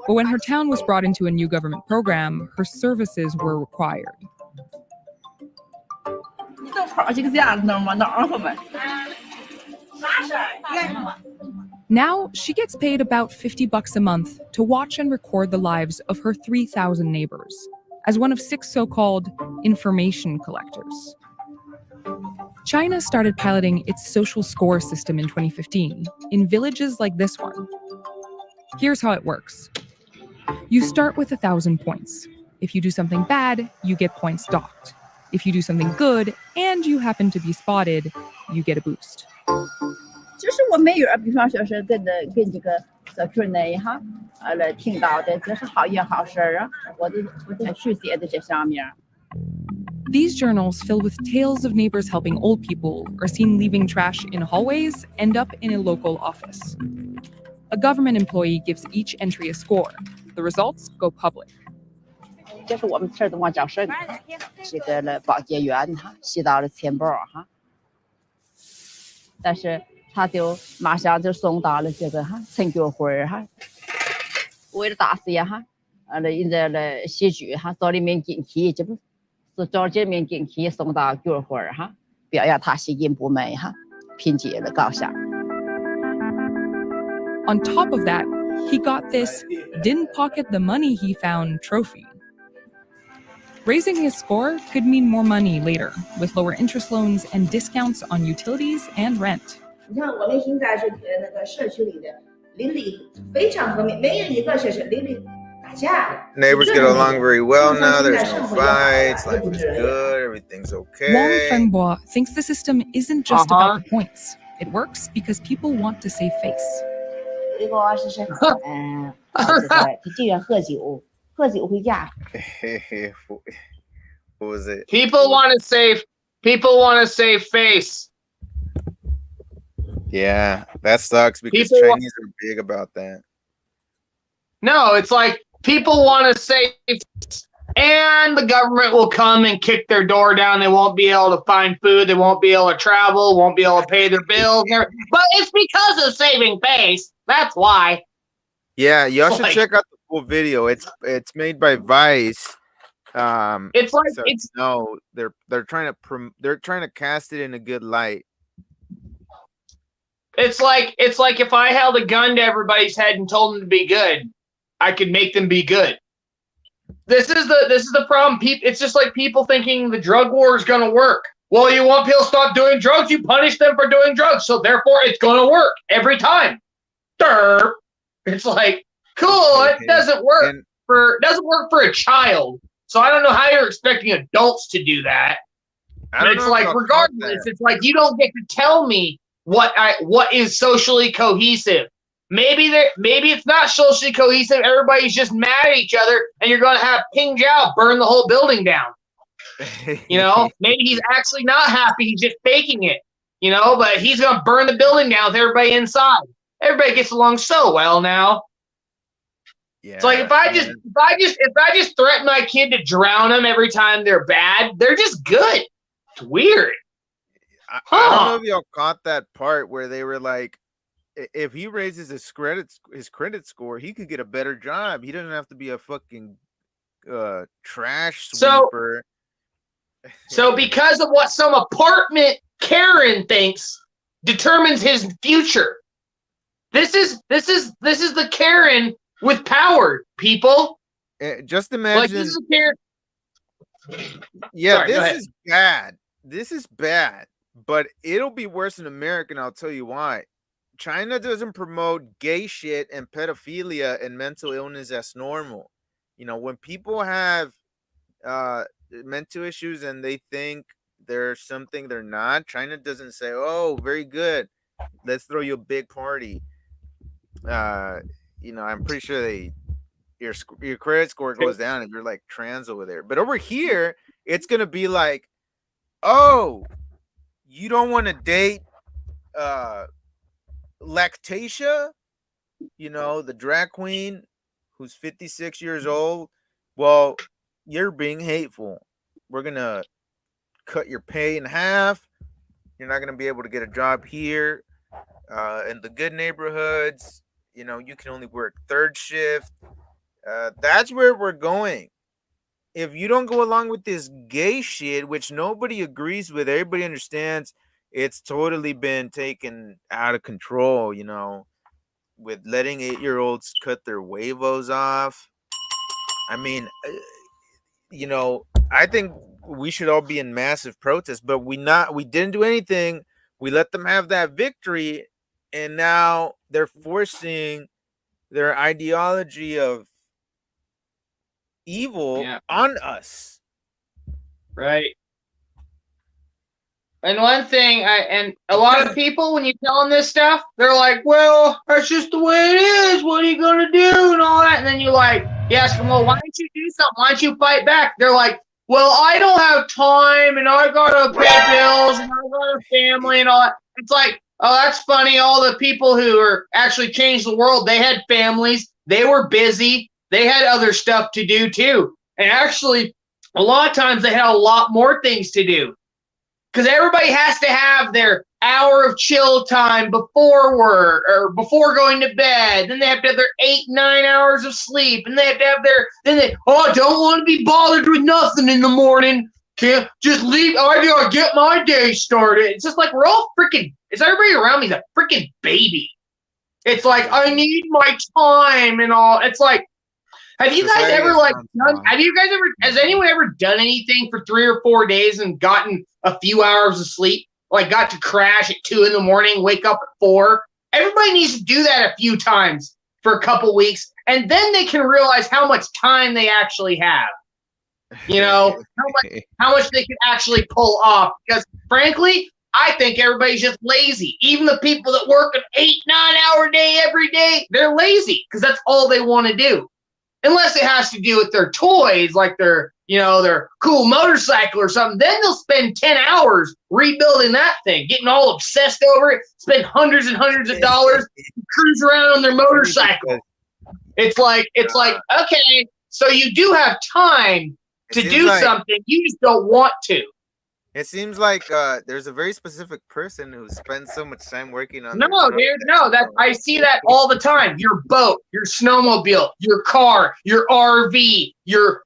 but when her town was brought into a new government program, her services were required. 你都跑这个这样弄嘛，哪儿们？啥事儿？ Now, she gets paid about $50 a month to watch and record the lives of her 3,000 neighbors, as one of 6 so-called information collectors. China started piloting its social score system in 2015 in villages like this one. Here's how it works. You start with 1,000 points. If you do something bad, you get points docked. If you do something good and you happen to be spotted, you get a boost. 就是我每月，比方说是跟这个社区内哈，来听到的，这是好也好事啊，我都书写在这上面。 These journals, filled with tales of neighbors helping old people or seen leaving trash in hallways, end up in a local office. A government employee gives each entry a score. The results go public. 这是我们村的王教授，这个了保洁员哈，写到了钱包哈，但是他就马上就送到了这个哈成就会哈，为了大事业哈，人家了戏剧哈，找里面进去，这不是找这面进去送到聚会哈，表扬他吸引部门哈，凭借了高下。 On top of that, he got this didn't pocket the money he found trophy. Raising his score could mean more money later, with lower interest loans and discounts on utilities and rent. 你看，我们现在是那个社区里的邻里非常和睦，没有一个是邻里打架。 Neighbors get along very well now. There's no fights. Life is good. Everything's okay. Wang Fengbo thinks the system isn't just about the points. It works because people want to save face. 一个是这个喝酒回家。What was it? People want to save face. Yeah, that sucks because People Chinese are big about that. No, it's like people want to save, and the government will come and kick their door down. They won't be able to find food. They won't be able to travel. Won't be able to pay their bills. But it's because of saving face. That's why. Yeah, y'all should check out the full video. It's made by Vice. It's like so, no, they're trying to cast it in a good light. It's like if I held a gun to everybody's head and told them to be good, I could make them be good. This is the problem. It's just like people thinking the drug war is going to work. Well, you want people to stop doing drugs, you punish them for doing drugs, so therefore it's going to work every time. Durr. It's like, cool. It doesn't work for a child. So I don't know how you're expecting adults to do that. But it's like, regardless, it's like you don't get to tell me what is socially cohesive. Maybe it's not socially cohesive. Everybody's just mad at each other, and you're going to have Ping Zhao burn the whole building down. You know, maybe he's actually not happy. He's just faking it. You know, but he's going to burn the building down with everybody inside. Everybody gets along so well now. Yeah, it's like if I just threaten my kid to drown them every time they're bad, they're just good. It's weird. I don't know if y'all caught that part where they were like, if he raises his credit score, he could get a better job. He doesn't have to be a fucking trash sweeper. So because of what some apartment Karen thinks determines his future. This is the Karen with power, people. Just Like imagine. this is a character. Yeah, Sorry, go this ahead. is bad. This is bad, but it'll be worse in America, and I'll tell you why. China doesn't promote gay shit and pedophilia and mental illness as normal. You know, when people have mental issues and they think they're something they're not, China doesn't say, "Oh, very good. Let's throw you a big party." You know, I'm pretty sure your credit score goes down if you're like trans over there. But over here, it's gonna be like, oh, you don't want to date Lactatia, you know, the drag queen who's 56 years old. Well, you're being hateful. We're gonna cut your pay in half. You're not gonna be able to get a job here. In the good neighborhoods, you know, you can only work third shift. That's where we're going. If you don't go along with this gay shit, which nobody agrees with, everybody understands it's totally been taken out of control, you know, with letting 8-year-olds cut their huevos off. I mean, you know, I think we should all be in massive protest, but we didn't do anything. We let them have that victory, and now they're forcing their ideology of evil on us. Right. And one thing, and a lot of people, when you tell them this stuff, they're like, well, that's just the way it is. What are you going to do? And all that. And then you ask them, well, why don't you do something? Why don't you fight back? They're like, well, I don't have time, and I got to pay bills, and I got a family, and all that. It's like, oh, that's funny. All the people who are actually changed the world, they had families. They were busy. They had other stuff to do, too. And actually, a lot of times they had a lot more things to do. Because everybody has to have their hour of chill time before work or before going to bed. Then they have to have their 8-9 hours of sleep. And they have to have I don't want to be bothered with nothing in the morning. Can't just leave. I gotta get my day started. It's just like we're all freaking, everybody around me is a freaking baby. It's like, I need my time and all. It's like, have you guys ever has anyone ever done anything for 3 or 4 days and gotten a few hours of sleep? Like got to crash at 2 a.m, wake up at 4? Everybody needs to do that a few times for a couple weeks, and then they can realize how much time they actually have. You know, how much they can actually pull off. Because frankly, I think everybody's just lazy. Even the people that work an 8-9 hour day every day, they're lazy because that's all they want to do. Unless it has to do with their toys, like their cool motorcycle or something. Then they'll spend 10 hours rebuilding that thing, getting all obsessed over it, spend hundreds and hundreds of dollars, cruise around on their motorcycle. It's like, okay, so you do have time to do something, you just don't want to. It seems like there's a very specific person who spends so much time working on. No, dude, no. That I see that all the time. Your boat, your snowmobile, your car, your RV, your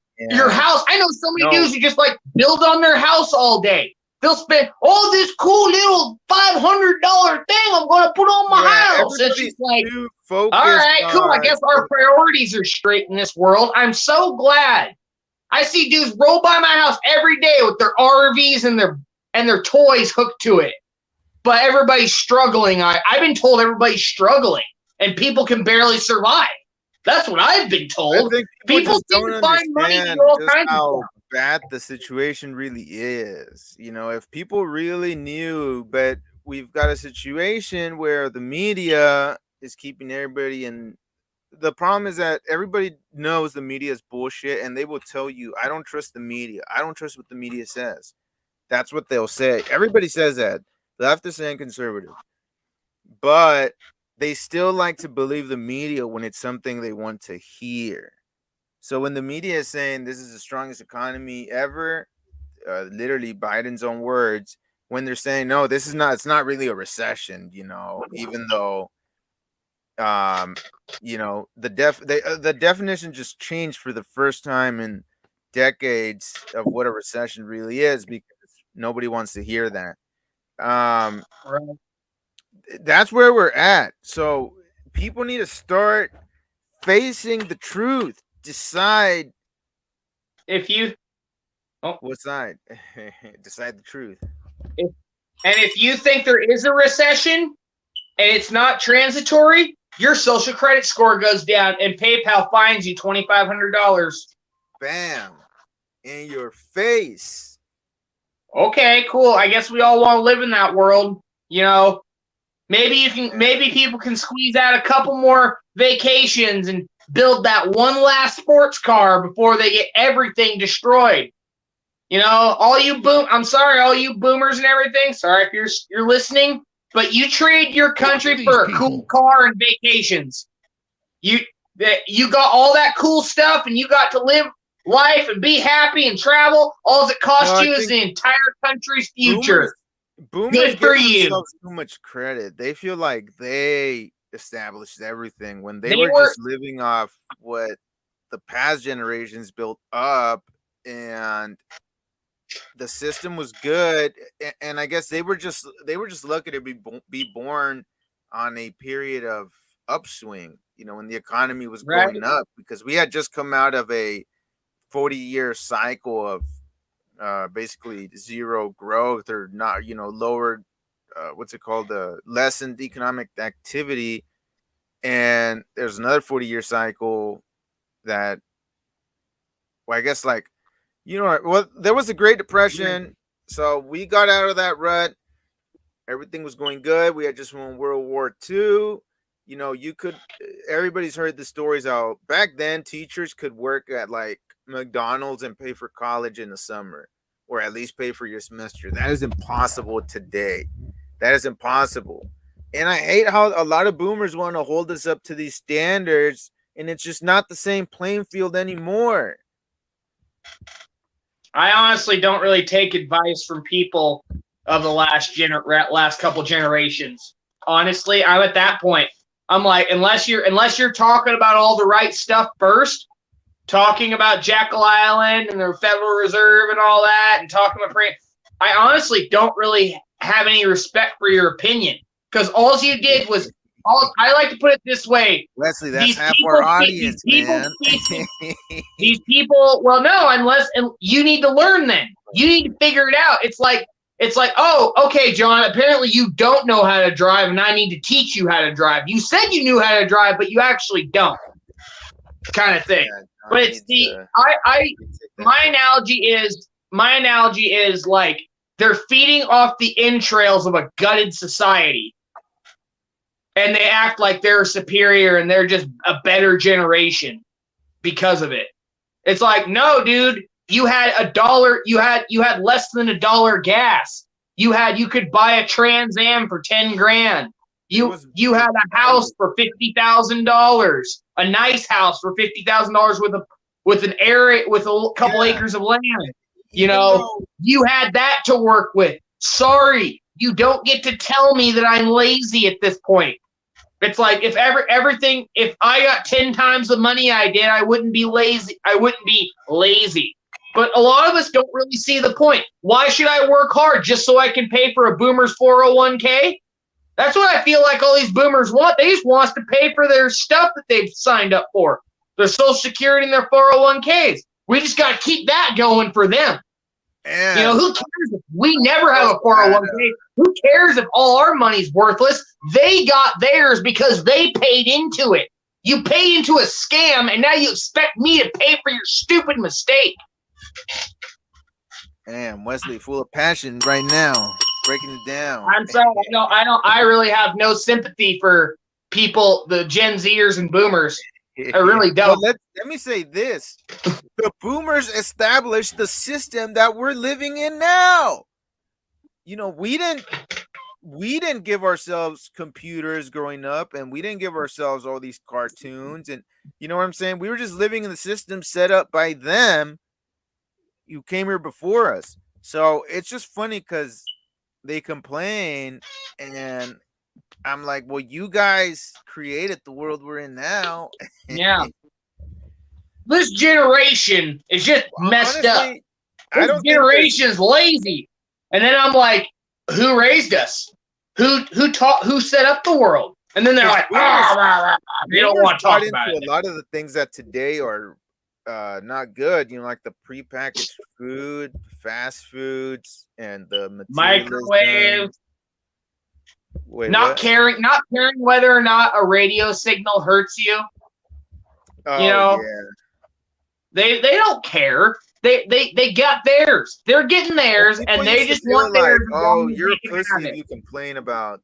house. I know so many dudes who just like build on their house all day. They'll spend all this cool little $500 thing I'm going to put on my house. It's just like, all right, cool. I guess our priorities are straight in this world. I'm so glad. I see dudes roll by my house every day with their RVs and their toys hooked to it. But everybody's struggling. I've been told everybody's struggling, and people can barely survive. That's what I've been told. People seem to find money to do all kinds of stuff. Bad the situation really is. You know, if people really knew, but we've got a situation where the media is keeping everybody in. The problem is that everybody knows the media is bullshit, and they will tell you, I don't trust the media. I don't trust what the media says. That's what they'll say. Everybody says that, leftist and conservative. But they still like to believe the media when it's something they want to hear. So when the media is saying this is the strongest economy ever, literally Biden's own words, when they're saying, no, this is not, it's not really a recession, you know, even though you know, the definition just changed for the first time in decades of what a recession really is, because nobody wants to hear that. That's where we're at. So people need to start facing the truth. Decide if you what side. Decide the truth. If you think there is a recession and it's not transitory, your social credit score goes down and PayPal fines you $2,500. Bam. In your face. Okay, cool. I guess we all want to live in that world. You know, maybe people can squeeze out a couple more vacations and build that one last sports car before they get everything destroyed. You know, I'm sorry, all you boomers and everything. Sorry if you're listening, but you trade your country for a cool car and vacations. You got all that cool stuff, and you got to live life and be happy and travel. All it costs you is the entire country's future. Boomers Good for give you. themselves too much credit. They feel like they established everything when they were just living off what the past generations built up, and the system was good. And I guess they were just lucky to be born on a period of upswing. You know, when the economy was going up, because we had just come out of a 40-year cycle of basically zero growth, or not, lowered, what's it called, lessened economic activity. And there's another 40-year cycle that, well, I guess there was a Great Depression. So we got out of that rut. Everything was going good. We had just won World War II. You know, everybody's heard the stories how back then teachers could work at like McDonald's and pay for college in the summer, or at least pay for your semester. That is impossible today. That is impossible. And I hate how a lot of boomers want to hold us up to these standards, and it's just not the same playing field anymore. I honestly don't really take advice from people of the last couple generations. Honestly, I'm at that point. I'm like, unless you're talking about all the right stuff first, talking about Jekyll Island and the Federal Reserve and all that, and talking about I honestly don't really have any respect for your opinion, because all you did was I like to put it this way, Leslie. That's half our audience, man. These people, well, no, and you need to learn. Then you need to figure it out. It's like, oh, okay, John, apparently you don't know how to drive, and I need to teach you how to drive. You said you knew how to drive, but you actually don't, kind of thing. Yeah, but it's my analogy is like they're feeding off the entrails of a gutted society, and they act like they're superior and they're just a better generation because of it. It's like, no, dude. You had $1. You had less than $1 gas. You could buy a Trans Am for $10,000. You had a house for $50,000, a nice house for $50,000 with a couple acres of land. You know, you had that to work with. Sorry, you don't get to tell me that I'm lazy at this point. It's like if I got 10 times the money I did, I wouldn't be lazy. But a lot of us don't really see the point. Why should I work hard just so I can pay for a boomer's 401k? That's what I feel like all these boomers want. They just want us to pay for their stuff that they've signed up for, their Social Security and their 401ks. We just got to keep that going for them. Yeah. You know, who cares if we never have a 401k? Who cares if all our money's worthless? They got theirs because they paid into it. You paid into a scam, and now you expect me to pay for your stupid mistake. Damn, Wesley, full of passion right now, breaking it down. I'm sorry, I really have no sympathy for people, the Gen Zers and boomers. I really don't. Well, let me say this: the boomers established the system that we're living in now. You know, we didn't give ourselves computers growing up, and we didn't give ourselves all these cartoons, and you know what I'm saying? We were just living in the system set up by them. You came here before us. So it's just funny because they complain, and I'm like, well, you guys created the world we're in now. Yeah. This generation is just messed up. This generation's lazy. And then I'm like, who raised us? Who set up the world? And then they're like, they don't want to talk about into it. a lot of the things that today are not good, you know, like the prepackaged food, fast foods, and the materialism. Microwave. Wait, not what? caring whether or not a radio signal hurts you. Oh, You know, yeah. they don't care. They got theirs. They're getting theirs, People and they used to just feel want like, theirs. as oh, long as you're a they can have pussy if it. you complain about,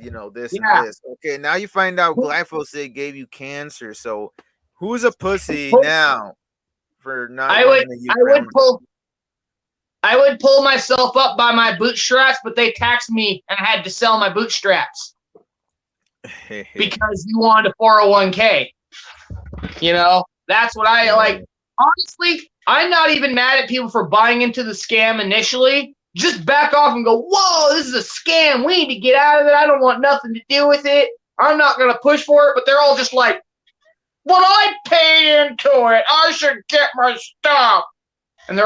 you know, this Yeah. and this. Okay, now you find out glyphosate gave you cancer. So, who's a pussy now for not I wanting to use Roundup? I would pull myself up by my bootstraps, but they taxed me and I had to sell my bootstraps because you wanted a 401k. You know, that's what I like. Honestly, I'm not even mad at people for buying into the scam initially. Just back off and go, whoa, this is a scam. We need to get out of it. I don't want nothing to do with it. I'm not going to push for it. But they're all just like, well, I paid into it. I should get my stuff. And they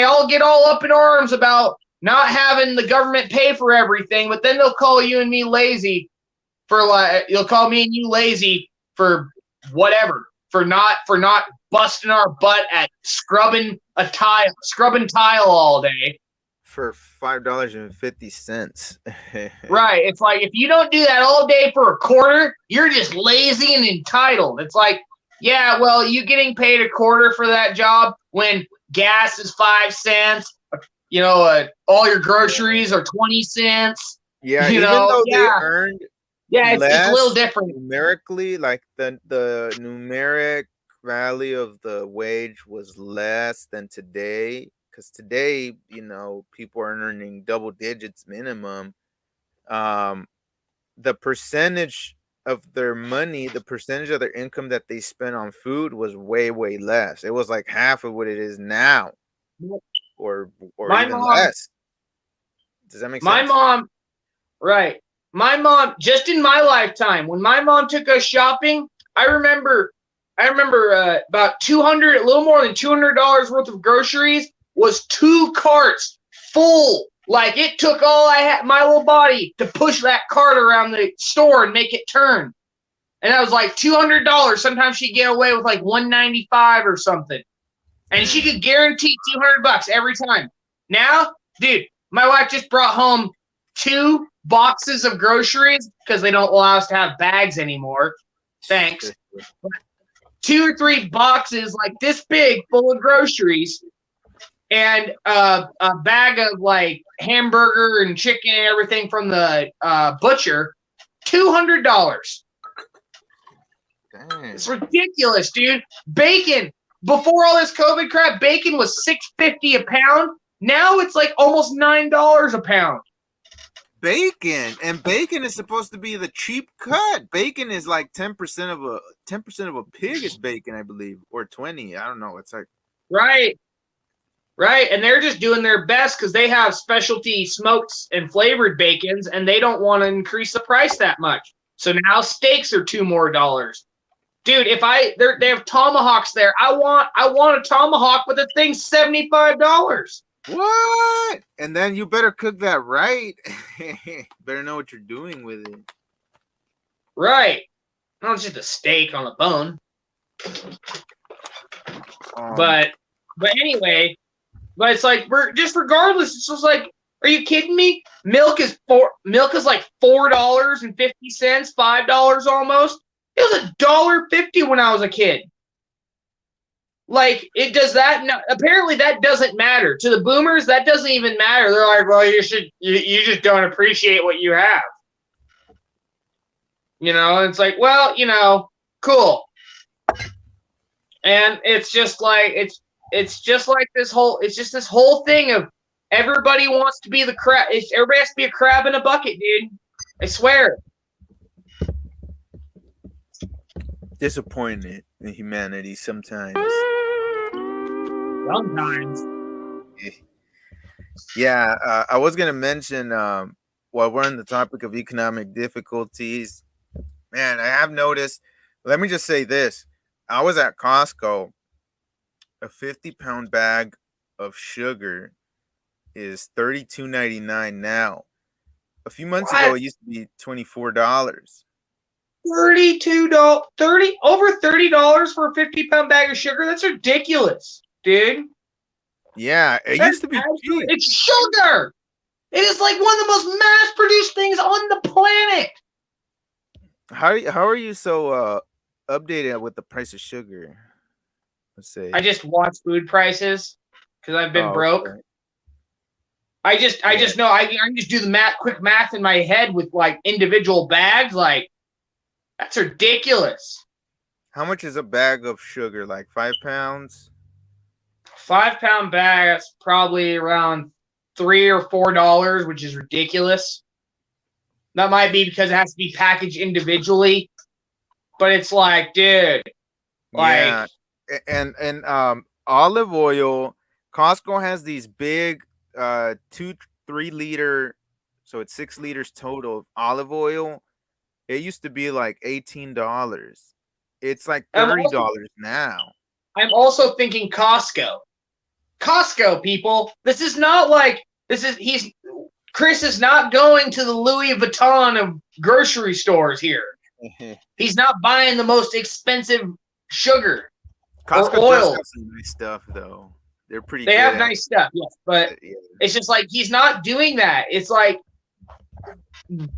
all get all up in arms about not having the government pay for everything. But then they'll call you and me lazy you'll call me and you lazy for whatever, for not busting our butt at scrubbing tile all day. For $5.50. Right. It's like, if you don't do that all day for a quarter, you're just lazy and entitled. It's like, yeah, well, you getting paid a quarter for that job when gas is 5 cents, you know, all your groceries are 20 cents. Yeah, you even know, though yeah. they earned it's a little different. Numerically, like the numeric value of the wage was less than today. Because today, you know, people are earning double digits minimum. The percentage of their money, the percentage of their income that they spent on food was way, way less. It was like half of what it is now, or even less. Does that make sense? Right. My mom, just in my lifetime, when my mom took us shopping, I remember about a little more than $200 worth of groceries was 2 carts full. Like, it took all I had, my little body, to push that cart around the store and make it turn. And that was like $200. Sometimes she'd get away with like $195 or something. And she could guarantee $200 every time. Now, dude, my wife just brought home 2 boxes of groceries because they don't allow us to have bags anymore. Thanks. 2 or 3 boxes like this big full of groceries. And a bag of like hamburger and chicken and everything from the butcher, $200. It's ridiculous, dude. Bacon, before all this COVID crap, bacon was $6.50 a pound. Now it's like almost $9 a pound. Bacon is supposed to be the cheap cut. Bacon is like 10% of a pig is bacon, I believe, or 20. I don't know. It's like Right, and they're just doing their best because they have specialty smoked and flavored bacons, and they don't want to increase the price that much. So now steaks are $2 more. Dude, if they have tomahawks there, I want a tomahawk, but the thing's $75. What? And then you better cook that right. Better know what you're doing with it. Right. Not just a steak on a bone. But anyway, but it's like, we're just, regardless, it's just like, are you kidding me? Milk is like $4.50, $5 almost. It was $1.50 when I was a kid. Like, it does that. No, apparently that doesn't matter to the boomers. That doesn't even matter. They're like, well, you just don't appreciate what you have. You know, it's like, well, you know, cool. And it's just like, it's just like this whole thing of everybody wants to be the crab. Everybody has to be a crab in a bucket, dude. I swear. Disappointed in humanity sometimes. Sometimes. Yeah, I was gonna mention while we're on the topic of economic difficulties, man, I have noticed. Let me just say this: I was at Costco. A 50-pound bag of sugar is $32.99 now. A few months ago, it used to be $24. $32, over $30 for a 50-pound bag of sugar. That's ridiculous, dude. Yeah, it used to be cheap. It's sugar. It is like one of the most mass-produced things on the planet. How are you so updated with the price of sugar? Let's see. I just watch food prices because I've been broke. Okay. I just know I can just do the quick math in my head with like individual bags. Like, that's ridiculous. How much is a bag of sugar? Like 5 pounds? 5-pound bag, that's probably around $3 or $4, which is ridiculous. That might be because it has to be packaged individually. But it's like, dude, Yeah. And olive oil, Costco has these big 2-3 liter, so it's 6 liters total of olive oil. It used to be like $18. It's like $30 now. I'm also thinking Costco. Costco, people. This is not like Chris is not going to the Louis Vuitton of grocery stores here. He's not buying the most expensive sugar Costco or oil. does have some nice stuff though. They're pretty. They good have at nice stuff, yes, but it's just like he's not doing that. It's like, and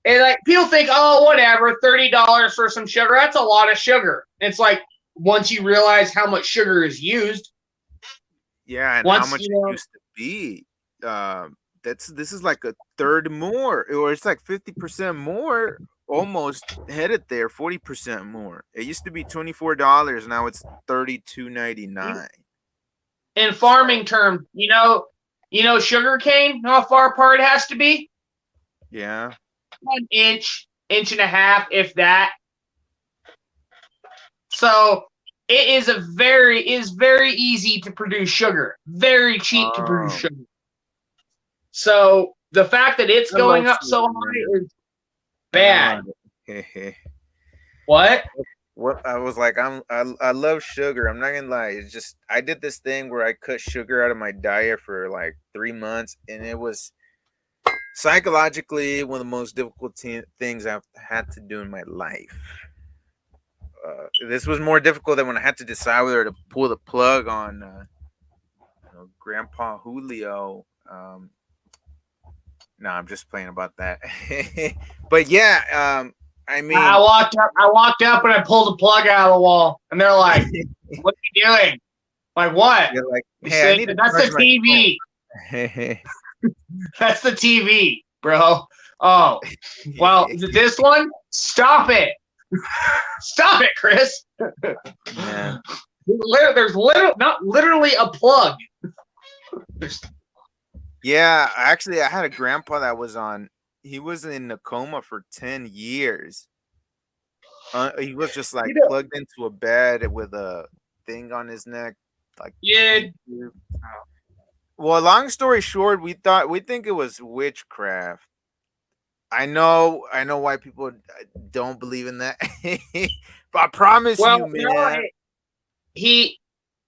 like people think, oh, whatever, $30 for some sugar. That's a lot of sugar. It's like once you realize how much sugar is used. Yeah, and how much it used to be. This is like a third more, or it's like 50% more, almost headed there, 40% more. It used to be $24, now it's $32.99. In farming terms, you know, sugar cane, how far apart it has to be? Yeah. 1 inch, inch and a half, if that. So it is very easy to produce sugar. Very cheap to produce sugar. So the fact that it's going up so high is bad. What? What I was like, I love sugar. I'm not gonna lie. It's just I did this thing where I cut sugar out of my diet for like 3 months, and it was psychologically one of the most difficult things I've had to do in my life. This was more difficult than when I had to decide whether to pull the plug on Grandpa Julio. No, I'm just playing about that. But yeah, I mean, I walked up and I pulled the plug out of the wall, and they're like, "What are you doing?" Like, what? You're like, hey, said, that's the TV. That's the TV, bro. Oh, well, this one, stop it. Stop it, Chris. Yeah. There's not literally a plug. Yeah, actually, I had a grandpa that was he was in a coma for 10 years. He was just like plugged into a bed with a thing on his neck. Like, yeah. Well, long story short, we think it was witchcraft. I know why people don't believe in that. But I promise you, man.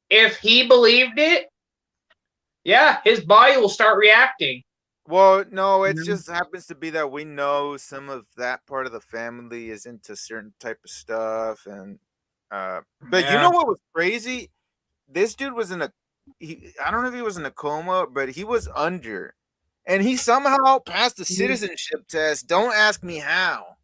If he believed it, yeah, his body will start reacting. Well, no, it just happens to be that we know some of that part of the family is into certain type of stuff, and but you know what was crazy? This dude was I don't know if he was in a coma, but he was under, and he somehow passed the citizenship test. Don't ask me how.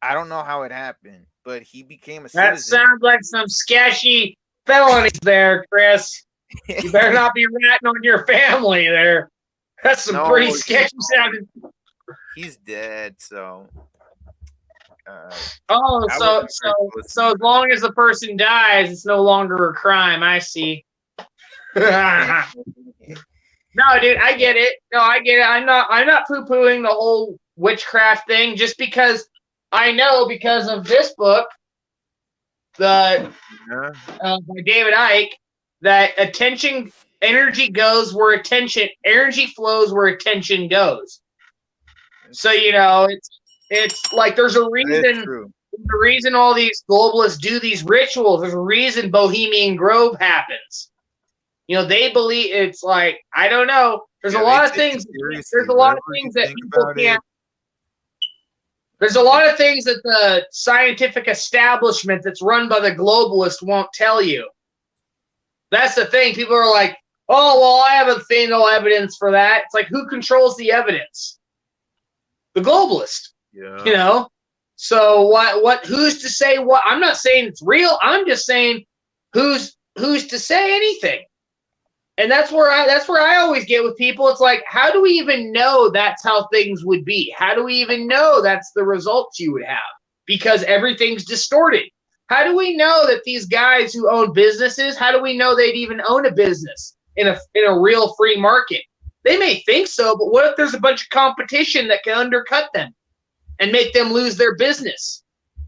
I don't know how it happened, but he became a citizen. That sounds like some sketchy felonies there, Chris. You better not be ratting on your family there. That's some pretty sketchy sounding. He's dead, so. So as long as the person dies, it's no longer a crime. I see. No, dude, I get it. I'm not poo-pooing the whole witchcraft thing just because I know because of this book, by David Icke, that energy flows where attention goes. So it's like there's a reason. The reason all these globalists do these rituals. There's a reason Bohemian Grove happens. They believe it's like, I don't know. There's Yeah, a they lot of take it things. seriously. There's a lot of Whatever you things that think people about can't. it. There's a lot of things that the scientific establishment that's run by the globalists won't tell you. That's the thing. People are like, oh, well, I haven't seen no evidence for that. It's like, who controls the evidence? The globalist. Yeah. You know? So who's to say what? I'm not saying it's real. I'm just saying who's to say anything. And that's where I always get with people. It's like, how do we even know that's how things would be? How do we even know that's the results you would have? Because everything's distorted. How do we know that these guys who own businesses, how do we know they'd even own a business in a real free market? They may think so, but what if there's a bunch of competition that can undercut them and make them lose their business?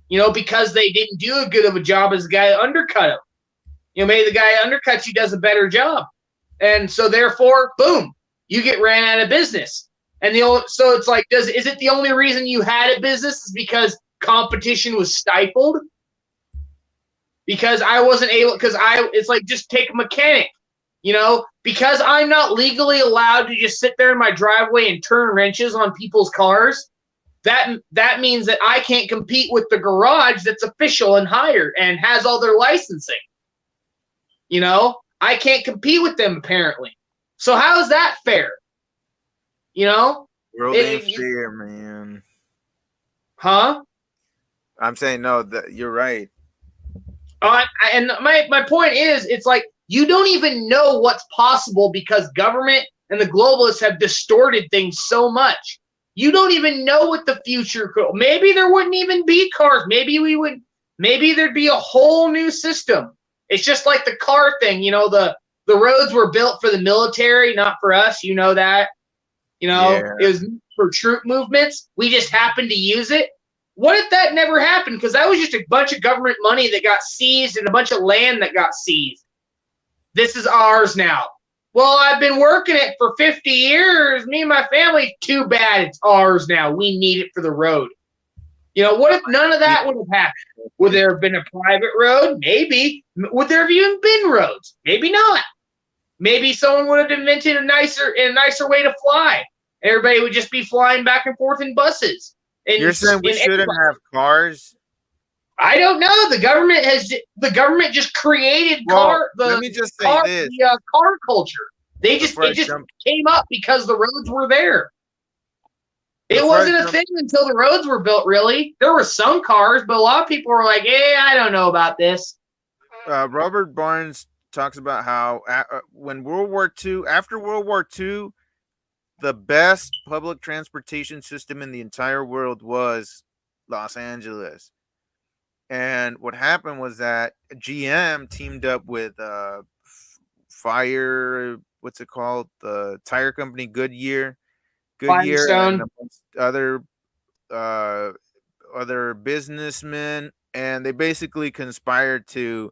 You know, because they didn't do a good of a job as the guy who undercut them. You know, maybe the guy who undercuts you does a better job. And so therefore, boom, you get ran out of business. And so it's like, is it the only reason you had a business is because competition was stifled? Because I wasn't able, it's like, just take a mechanic, you know, because I'm not legally allowed to just sit there in my driveway and turn wrenches on people's cars. That means that I can't compete with the garage that's official and hired and has all their licensing. You know, I can't compete with them apparently. So how is that fair? You know, World ain't fair, man. Huh? I'm saying no. That you're right. And my point is, it's like you don't even know what's possible because government and the globalists have distorted things so much. You don't even know what the future could. Maybe there wouldn't even be cars. Maybe there'd be a whole new system. It's just like the car thing, you know, the roads were built for the military, not for us. You know that. You know, It was for troop movements. We just happened to use it. What if that never happened? Because that was just a bunch of government money that got seized and a bunch of land that got seized. This is ours now. Well, I've been working it for 50 years. Me and my family, too bad it's ours now. We need it for the road. You know, what if none of that would have happened? Would there have been a private road? Maybe. Would there have even been roads? Maybe not. Maybe someone would have invented a nicer way to fly. Everybody would just be flying back and forth in buses. You're saying we shouldn't have cars? I don't know. The government just created car culture. It just came up because the roads were there. It wasn't a thing until the roads were built, really. There were some cars, but a lot of people were like, hey, I don't know about this. Robert Barnes talks about how when after World War II, the best public transportation system in the entire world was Los Angeles. And what happened was that GM teamed up with what's it called? The tire company Goodyear and a bunch of other businessmen, and they basically conspired to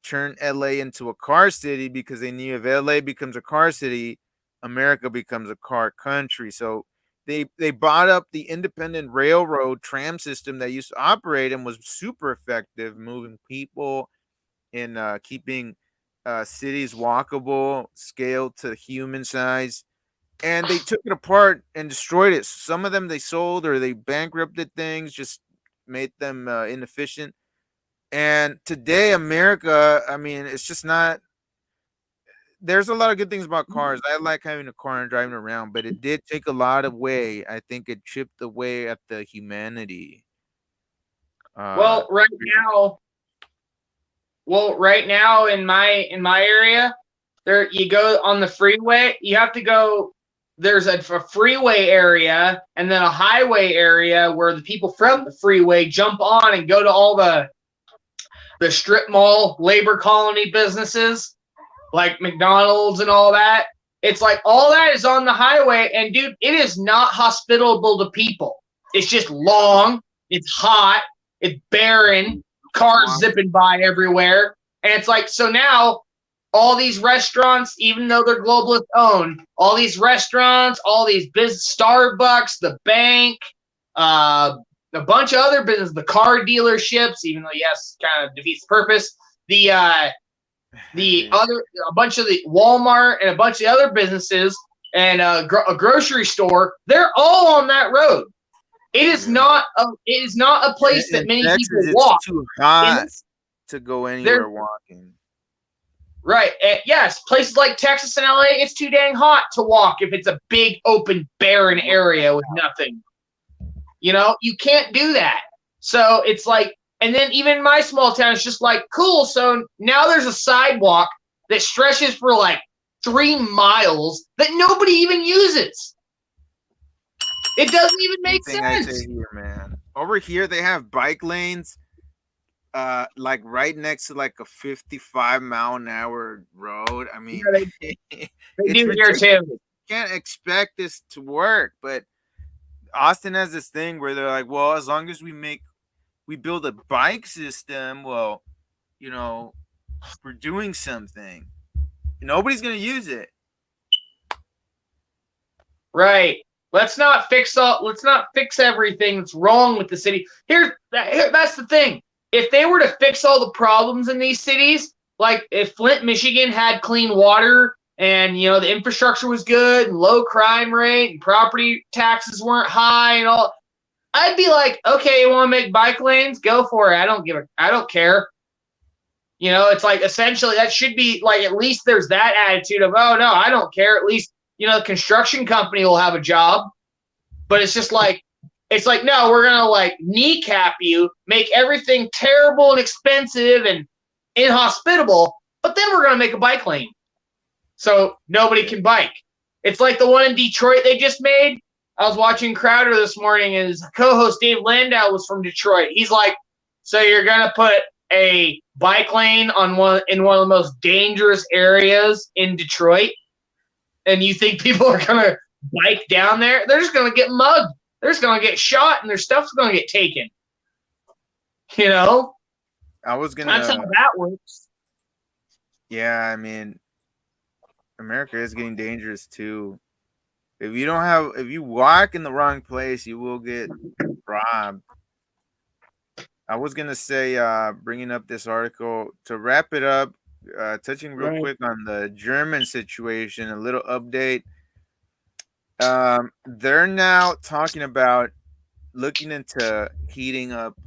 turn LA into a car city because they knew if LA becomes a car city, America becomes a car country. So they bought up the independent railroad tram system that used to operate and was super effective, moving people and keeping cities walkable, scaled to human size. And they took it apart and destroyed it. Some of them they sold or they bankrupted things, just made them inefficient. And today, America, I mean, it's just not. There's a lot of good things about cars. I like having a car and driving around, but it did take a lot away. I think it chipped away at the humanity. Right now in my area, there you go on the freeway. You have to go. There's a freeway area and then a highway area where the people from the freeway jump on and go to all the strip mall labor colony businesses like McDonald's and all that. It's like all that is on the highway, and dude, it is not hospitable to people. It's just long, it's hot, it's barren, cars zipping by everywhere. And it's like, so now all these restaurants, even though they're globalist owned, all these restaurants, all these business, Starbucks, the bank, a bunch of other business, the car dealerships, even though yes, kind of defeats the purpose. A bunch of the Walmart and a bunch of the other businesses, and a grocery store, they're all on that road. It is not a place that many Texas, people it's walk. too hot to go anywhere walking. Right. Yes, places like Texas and LA, it's too dang hot to walk if it's a big, open, barren area with nothing. You know, you can't do that. So it's like, and then even in my small town, it's just like, cool. So now there's a sidewalk that stretches for like 3 miles that nobody even uses. It doesn't even make sense. I say here, man. Over here, they have bike lanes, like right next to like a 55-mile-an-hour road. I mean, yeah, they do here too. You can't expect this to work, but Austin has this thing where they're like, well, as long as we build a bike system, well, you know, we're doing something. Nobody's gonna use it. Right. Let's not fix everything that's wrong with the city. That's the thing. If they were to fix all the problems in these cities, like if Flint, Michigan had clean water and, you know, the infrastructure was good and low crime rate and property taxes weren't high and all, I'd be like, okay, you want to make bike lanes? Go for it. I don't care. You know, it's like essentially that should be like, at least there's that attitude of, oh no, I don't care. At least, you know, the construction company will have a job. But it's just like, it's like, no, we're going to like kneecap you, make everything terrible and expensive and inhospitable, but then we're going to make a bike lane so nobody can bike. It's like the one in Detroit they just made. I was watching Crowder this morning, and his co-host Dave Landau was from Detroit. He's like, so you're going to put a bike lane in one of the most dangerous areas in Detroit, and you think people are going to bike down there? They're just going to get mugged. They're just going to get shot, and their stuff's going to get taken. You know? That's how that works. Yeah, I mean, America is getting dangerous too. If you walk in the wrong place, you will get robbed. I was gonna say, bringing up this article to wrap it up, touching real quick on the German situation, a little update. They're now talking about looking into heating up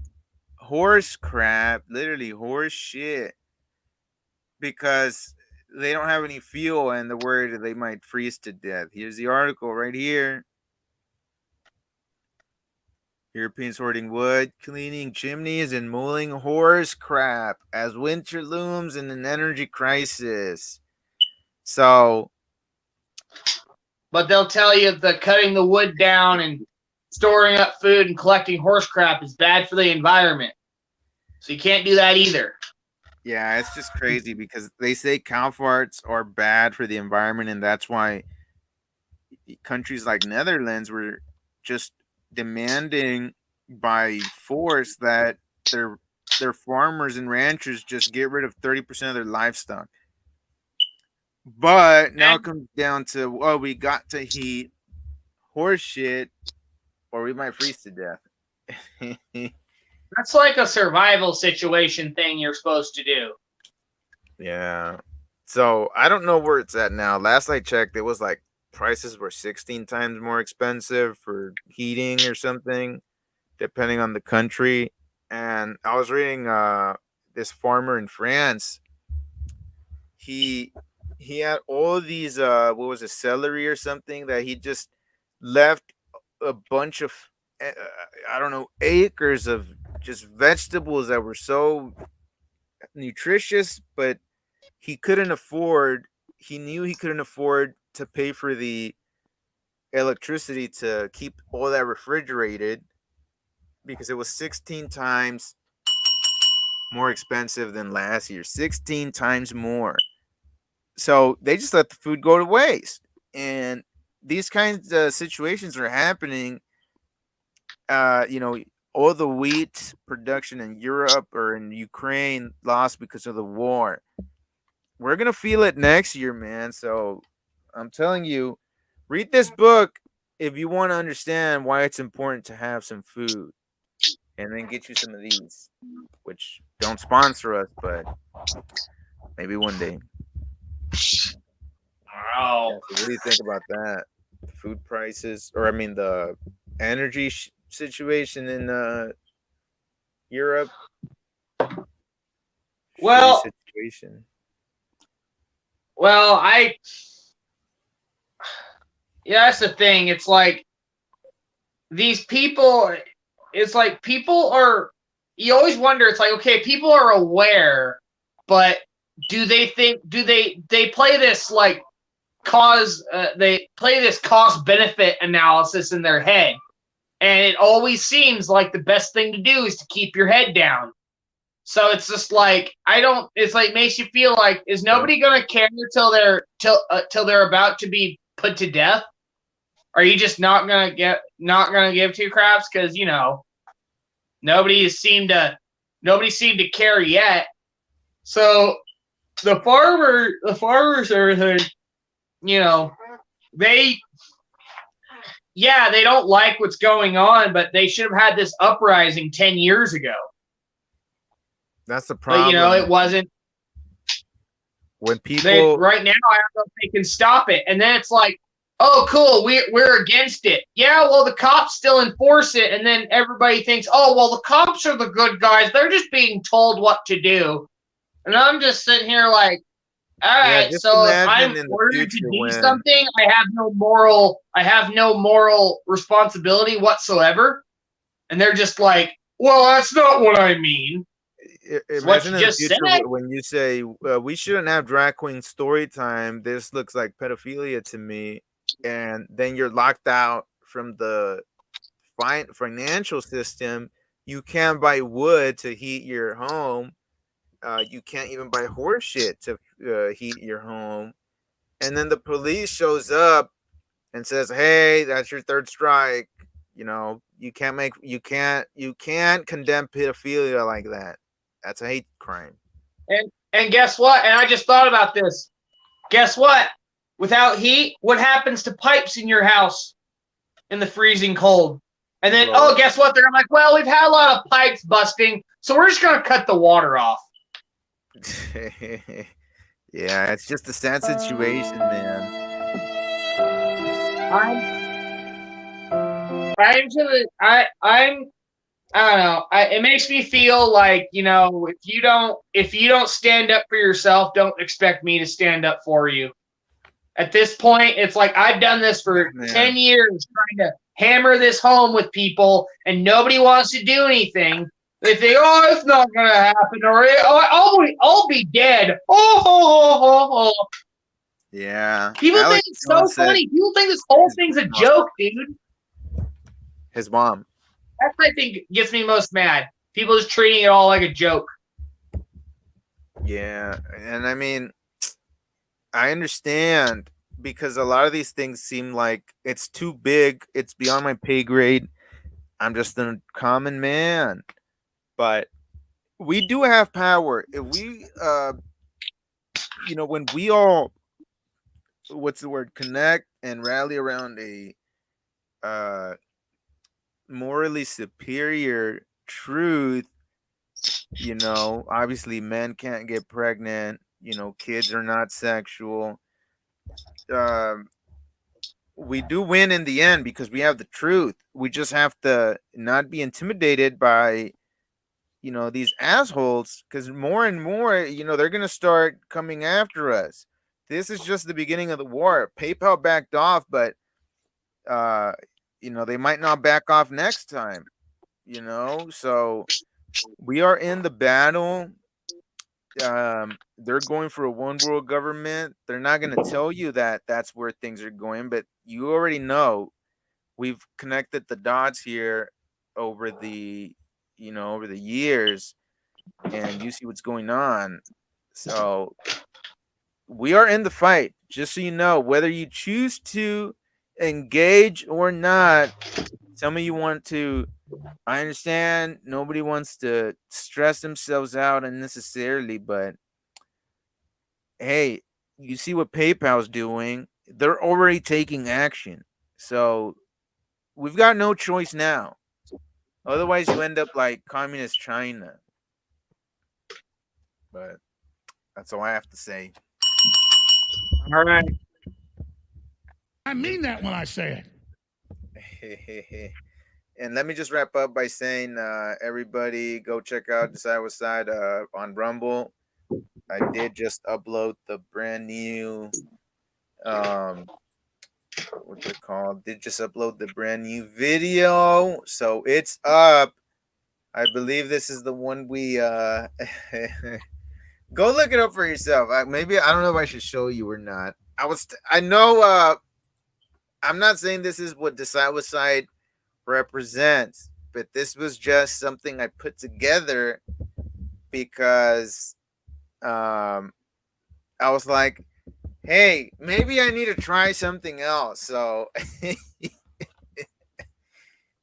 horse crap, literally horse shit, because they don't have any fuel and they're worried that they might freeze to death. Here's the article right here. Europeans hoarding wood, cleaning chimneys, and mulling horse crap as winter looms in an energy crisis. So, but they'll tell you that cutting the wood down and storing up food and collecting horse crap is bad for the environment. So you can't do that either. Yeah, it's just crazy because they say cow farts are bad for the environment, and that's why countries like Netherlands were just demanding by force that their farmers and ranchers just get rid of 30% of their livestock. But now it comes down to, well, we got to heat horse shit or we might freeze to death. That's like a survival situation thing you're supposed to do. Yeah. So I don't know where it's at now. Last I checked, it was like prices were 16 times more expensive for heating or something, depending on the country. And I was reading this farmer in France. He had all these what was it, celery or something that he just left a bunch of I don't know, acres of just vegetables that were so nutritious, but he knew he couldn't afford to pay for the electricity to keep all that refrigerated because it was 16 times more expensive than last year. 16 times more. So they just let the food go to waste. And these kinds of situations are happening. All the wheat production in Europe or in Ukraine lost because of the war. We're going to feel it next year, man. So I'm telling you, read this book if you want to understand why it's important to have some food. And then get you some of these, which don't sponsor us, but maybe one day. Oh, So what do you think about that? The food prices, or I mean, the energy situation in Europe. Shitty well, situation. well, yeah, that's the thing. It's like these people. It's like people are. You always wonder. It's like, okay, people are aware, but do they think? Do they play this like they play this cost benefit analysis in their head, and it always seems like the best thing to do is to keep your head down. So it's just like it's like makes you feel like, is nobody gonna care till they're about to be put to death? Are you just not gonna give two craps? Because nobody seemed to care yet. So the farmers, everything, they don't like what's going on, but they should have had this uprising 10 years ago. That's the problem. But it wasn't. When people right now, I don't know if they can stop it, and then it's like, oh, cool, we're against it. Yeah, well, the cops still enforce it, and then everybody thinks, oh, well, the cops are the good guys. They're just being told what to do, and I'm just sitting here like, all right, so if I'm ordered to do something, I have no moral responsibility whatsoever, and they're just like, well, that's not what I mean. Imagine in the future when you say we shouldn't have drag queen story time. This looks like pedophilia to me, and then you're locked out from the financial system. You can't buy wood to heat your home. You can't even buy horse shit to heat your home. And then the police shows up and says, "Hey, that's your third strike. You can't condemn pedophilia like that. That's a hate crime." And guess what? And I just thought about this. Guess what? Without heat, what happens to pipes in your house in the freezing cold? And then, guess what? They're like, well, we've had a lot of pipes busting, so we're just gonna cut the water off. Yeah, it's just a sad situation, man. I don't know. It makes me feel like, if you don't stand up for yourself, don't expect me to stand up for you. At this point, it's like I've done this for 10 years trying to hammer this home with people, and nobody wants to do anything. They think, oh, it's not going to happen, or I'll be dead. Oh. Yeah. People think it's so funny. People think this whole thing's a joke, dude. His mom. That's what I think gets me most mad. People just treating it all like a joke. Yeah, and I mean, I understand, because a lot of these things seem like it's too big. It's beyond my pay grade. I'm just a common man. But we do have power. If we, when we all, connect and rally around a morally superior truth, obviously men can't get pregnant, kids are not sexual. We do win in the end because we have the truth. We just have to not be intimidated by these assholes, because more and more they're gonna start coming after us. This is just the beginning of the war. PayPal backed off, but they might not back off next time, so we are in the battle. They're going for a one world government. They're not going to tell you that that's where things are going, but you already know. We've connected the dots here over the years, and you see what's going on. So we are in the fight, just so you know. Whether you choose to engage or not, some of you want to. I understand nobody wants to stress themselves out unnecessarily, but hey, you see what PayPal's doing. They're already taking action. So we've got no choice now. Otherwise, you end up like communist China. But that's all I have to say. All right. I mean that when I say it. And let me just wrap up by saying, everybody go check out Decide What Side on Rumble. I did just upload the brand new, what's it called? Did just upload the brand new video, so it's up. I believe this is the one we go look it up for yourself. Maybe I don't know if I should show you or not. I know I'm not saying this is what Decide What Side represents, but this was just something I put together because I was like, hey, maybe I need to try something else. So this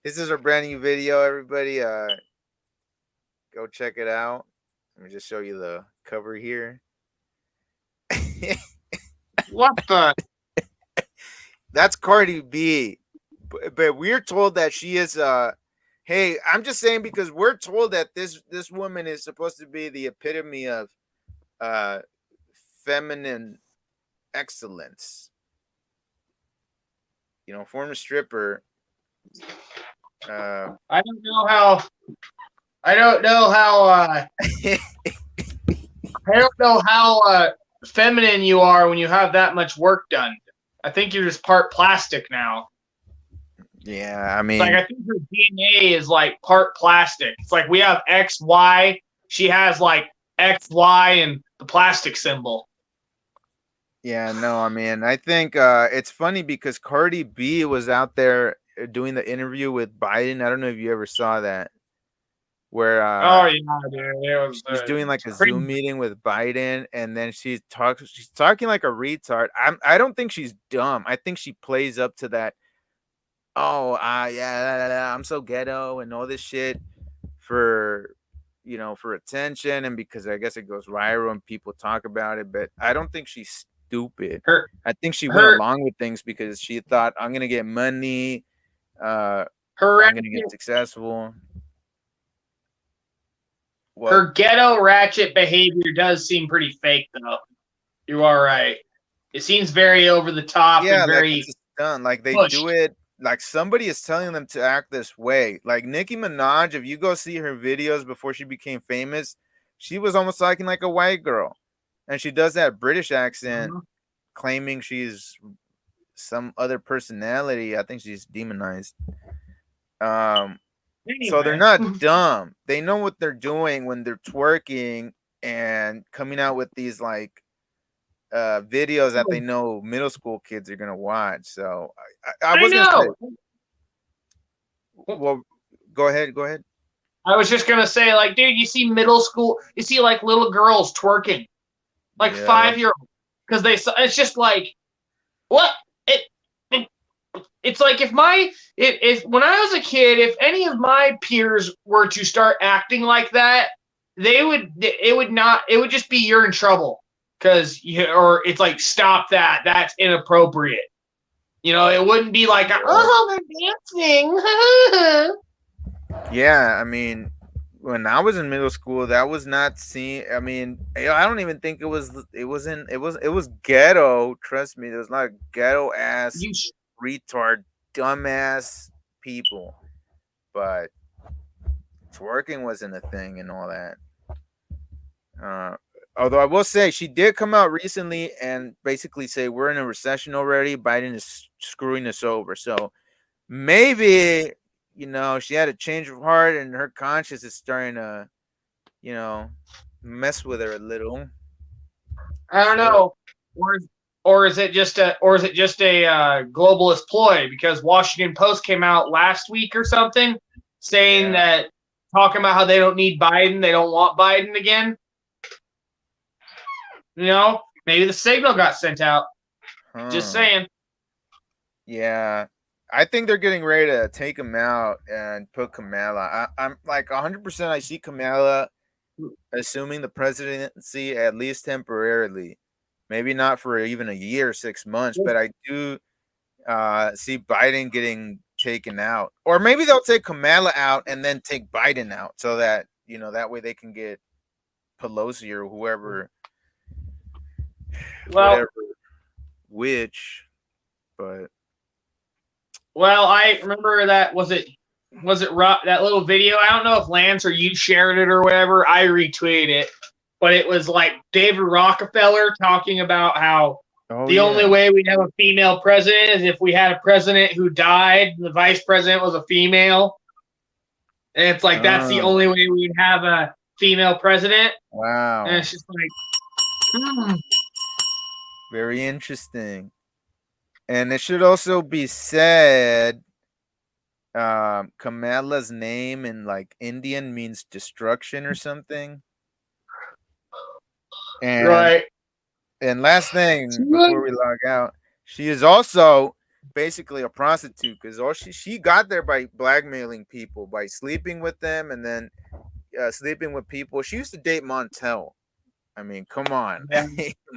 is a brand new video, everybody. Go check it out. Let me just show you the cover here. What the? That's Cardi B. But we're told that she is hey, I'm just saying because we're told that this woman is supposed to be the epitome of feminine excellence. You know, former stripper. I don't know how. I don't know how feminine you are when you have that much work done. I think you're just part plastic now. Yeah, I mean, It's like I think her DNA is like part plastic. It's like we have XY. She has like XY and the plastic symbol. yeah, no, I mean, I think it's funny because Cardi B was out there doing the interview with Biden. I don't know if you ever saw that, where Oh yeah, dude, it was. she's doing like a crazy. Zoom meeting with Biden, and then she's talking like a retard. I don't think she's dumb. I think she plays up to that. Oh, yeah, I'm so ghetto and all this shit for, for attention and because I guess it goes viral and people talk about it. But I don't think she's stupid. I think she went along with things because she thought I'm gonna get money. I'm gonna get successful. Her ghetto ratchet behavior does seem pretty fake, though. You are right. It seems very over the top and very like it's done. Like they pushed. do it. Like somebody is telling them to act this way. Like Nicki Minaj, if you go see her videos before she became famous, she was almost acting like a white girl, and she does that British accent, claiming she's some other personality. I think she's demonized. So they're not dumb. They know what they're doing when they're twerking and coming out with these like videos that they know middle school kids are gonna watch. So I was gonna say, well, go ahead. I was just gonna say, like, dude, you see middle school, you see like little girls twerking, like 5-year-olds, because it's just like, what? It's like if when I was a kid, if any of my peers were to start acting like that, it would just be you're in trouble or it's like stop that, that's inappropriate. It wouldn't be like they're dancing. Yeah, I mean, when I was in middle school, that was not seen. I mean, I don't even think it was ghetto. Trust me, there was not ghetto ass retard, dumbass people, but twerking wasn't a thing and all that. Although I will say she did come out recently and basically say we're in a recession already. Biden is screwing us over. So maybe, she had a change of heart and her conscience is starting to, mess with her a little. I don't know. Or is it just a globalist ploy? Because Washington Post came out last week or something saying that, talking about how they don't need Biden, they don't want Biden again. Maybe the signal got sent out. Just saying. Yeah, I think they're getting ready to take him out and put Kamala. I'm like 100%. I see Kamala assuming the presidency at least temporarily. Maybe not for even a year, 6 months, but I do see Biden getting taken out. Or maybe they'll take Kamala out and then take Biden out so that, that way they can get Pelosi or whoever. Well, whatever, but Well, I remember that was it that little video. I don't know if Lance or you shared it or whatever. I retweeted it, but it was like David Rockefeller talking about how the only way we'd have a female president is if we had a president who died and the vice president was a female. And it's like that's the only way we'd have a female president. Wow. And it's just like very interesting. And it should also be said, Kamala's name in like Indian means destruction or something. And, right. And last thing before we log out, she is also basically a prostitute because all she got there by blackmailing people, by sleeping with them, and then sleeping with people. She used to date Montel. I mean, come on,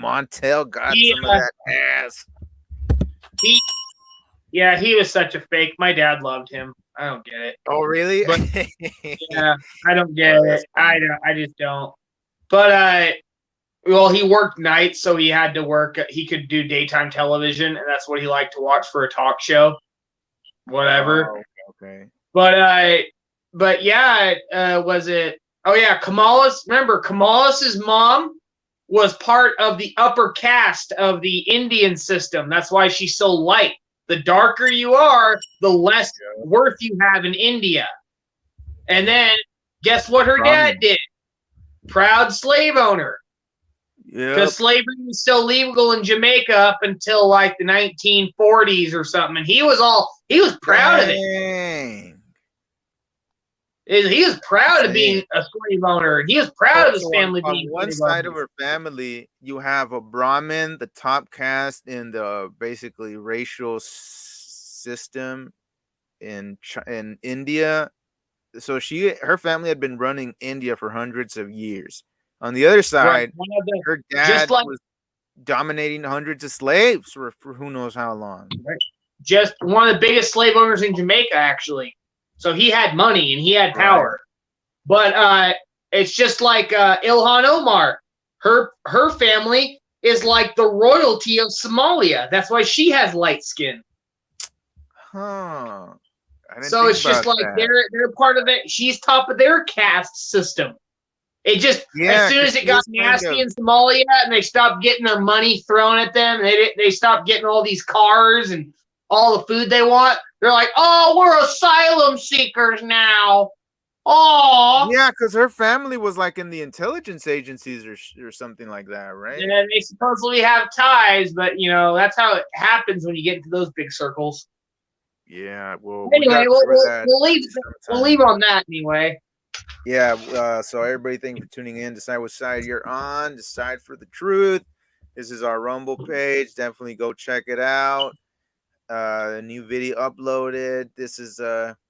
Montel got some of that ass. He was such a fake. My dad loved him. I don't get it. Oh, really? But, yeah, I don't get it. I just don't. But well, he worked nights, so he had to work. He could do daytime television, and that's what he liked to watch for a talk show. Whatever. Oh, okay. But yeah, was it? Oh yeah, remember Kamala's mom was part of the upper caste of the Indian system. That's why she's so light. The darker you are, the less worth you have in India. And then guess what her dad did? Proud slave owner. Yeah. Because slavery was still legal in Jamaica up until like the 1940s or something. And he was proud of it. He was proud of being a slave owner. He was proud of his family being on one side of her family, you have a Brahmin, the top caste in the basically racial system in India. So her family had been running India for hundreds of years. On the other side, her dad was dominating hundreds of slaves for who knows how long. Right. Just one of the biggest slave owners in Jamaica, actually. So he had money and he had power. Right. But it's just like Ilhan Omar. Her family is like the royalty of Somalia. That's why she has light skin. Huh. So it's just like they're part of it. She's top of their caste system. It just as soon as it got nasty in Somalia and they stopped getting their money thrown at them, they stopped getting all these cars and all the food they want. They're like, oh, we're asylum seekers now. Oh, yeah, because her family was like in the intelligence agencies or something like that, right? Yeah, they supposedly have ties, but that's how it happens when you get into those big circles. Yeah, well, anyway, we'll leave on that anyway. Yeah, so everybody, thank you for tuning in. Decide what side you're on. Decide for the truth. This is our Rumble page. Definitely go check it out. A new video uploaded. This is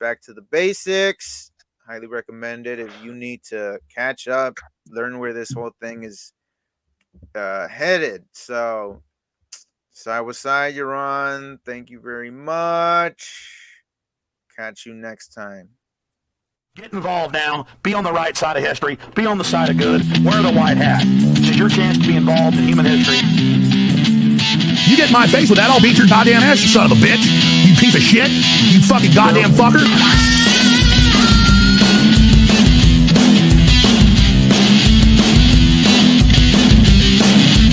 back to the basics. Highly recommended if you need to catch up, learn where this whole thing is headed. So side with side you're on. Thank you very much. Catch you next time. Get involved now. Be on the right side of history. Be on the side of good. Wear the white hat. This is your chance to be involved in human history. You get in my face with that, I'll beat your goddamn ass, you son of a bitch. You piece of shit. You fucking goddamn fucker.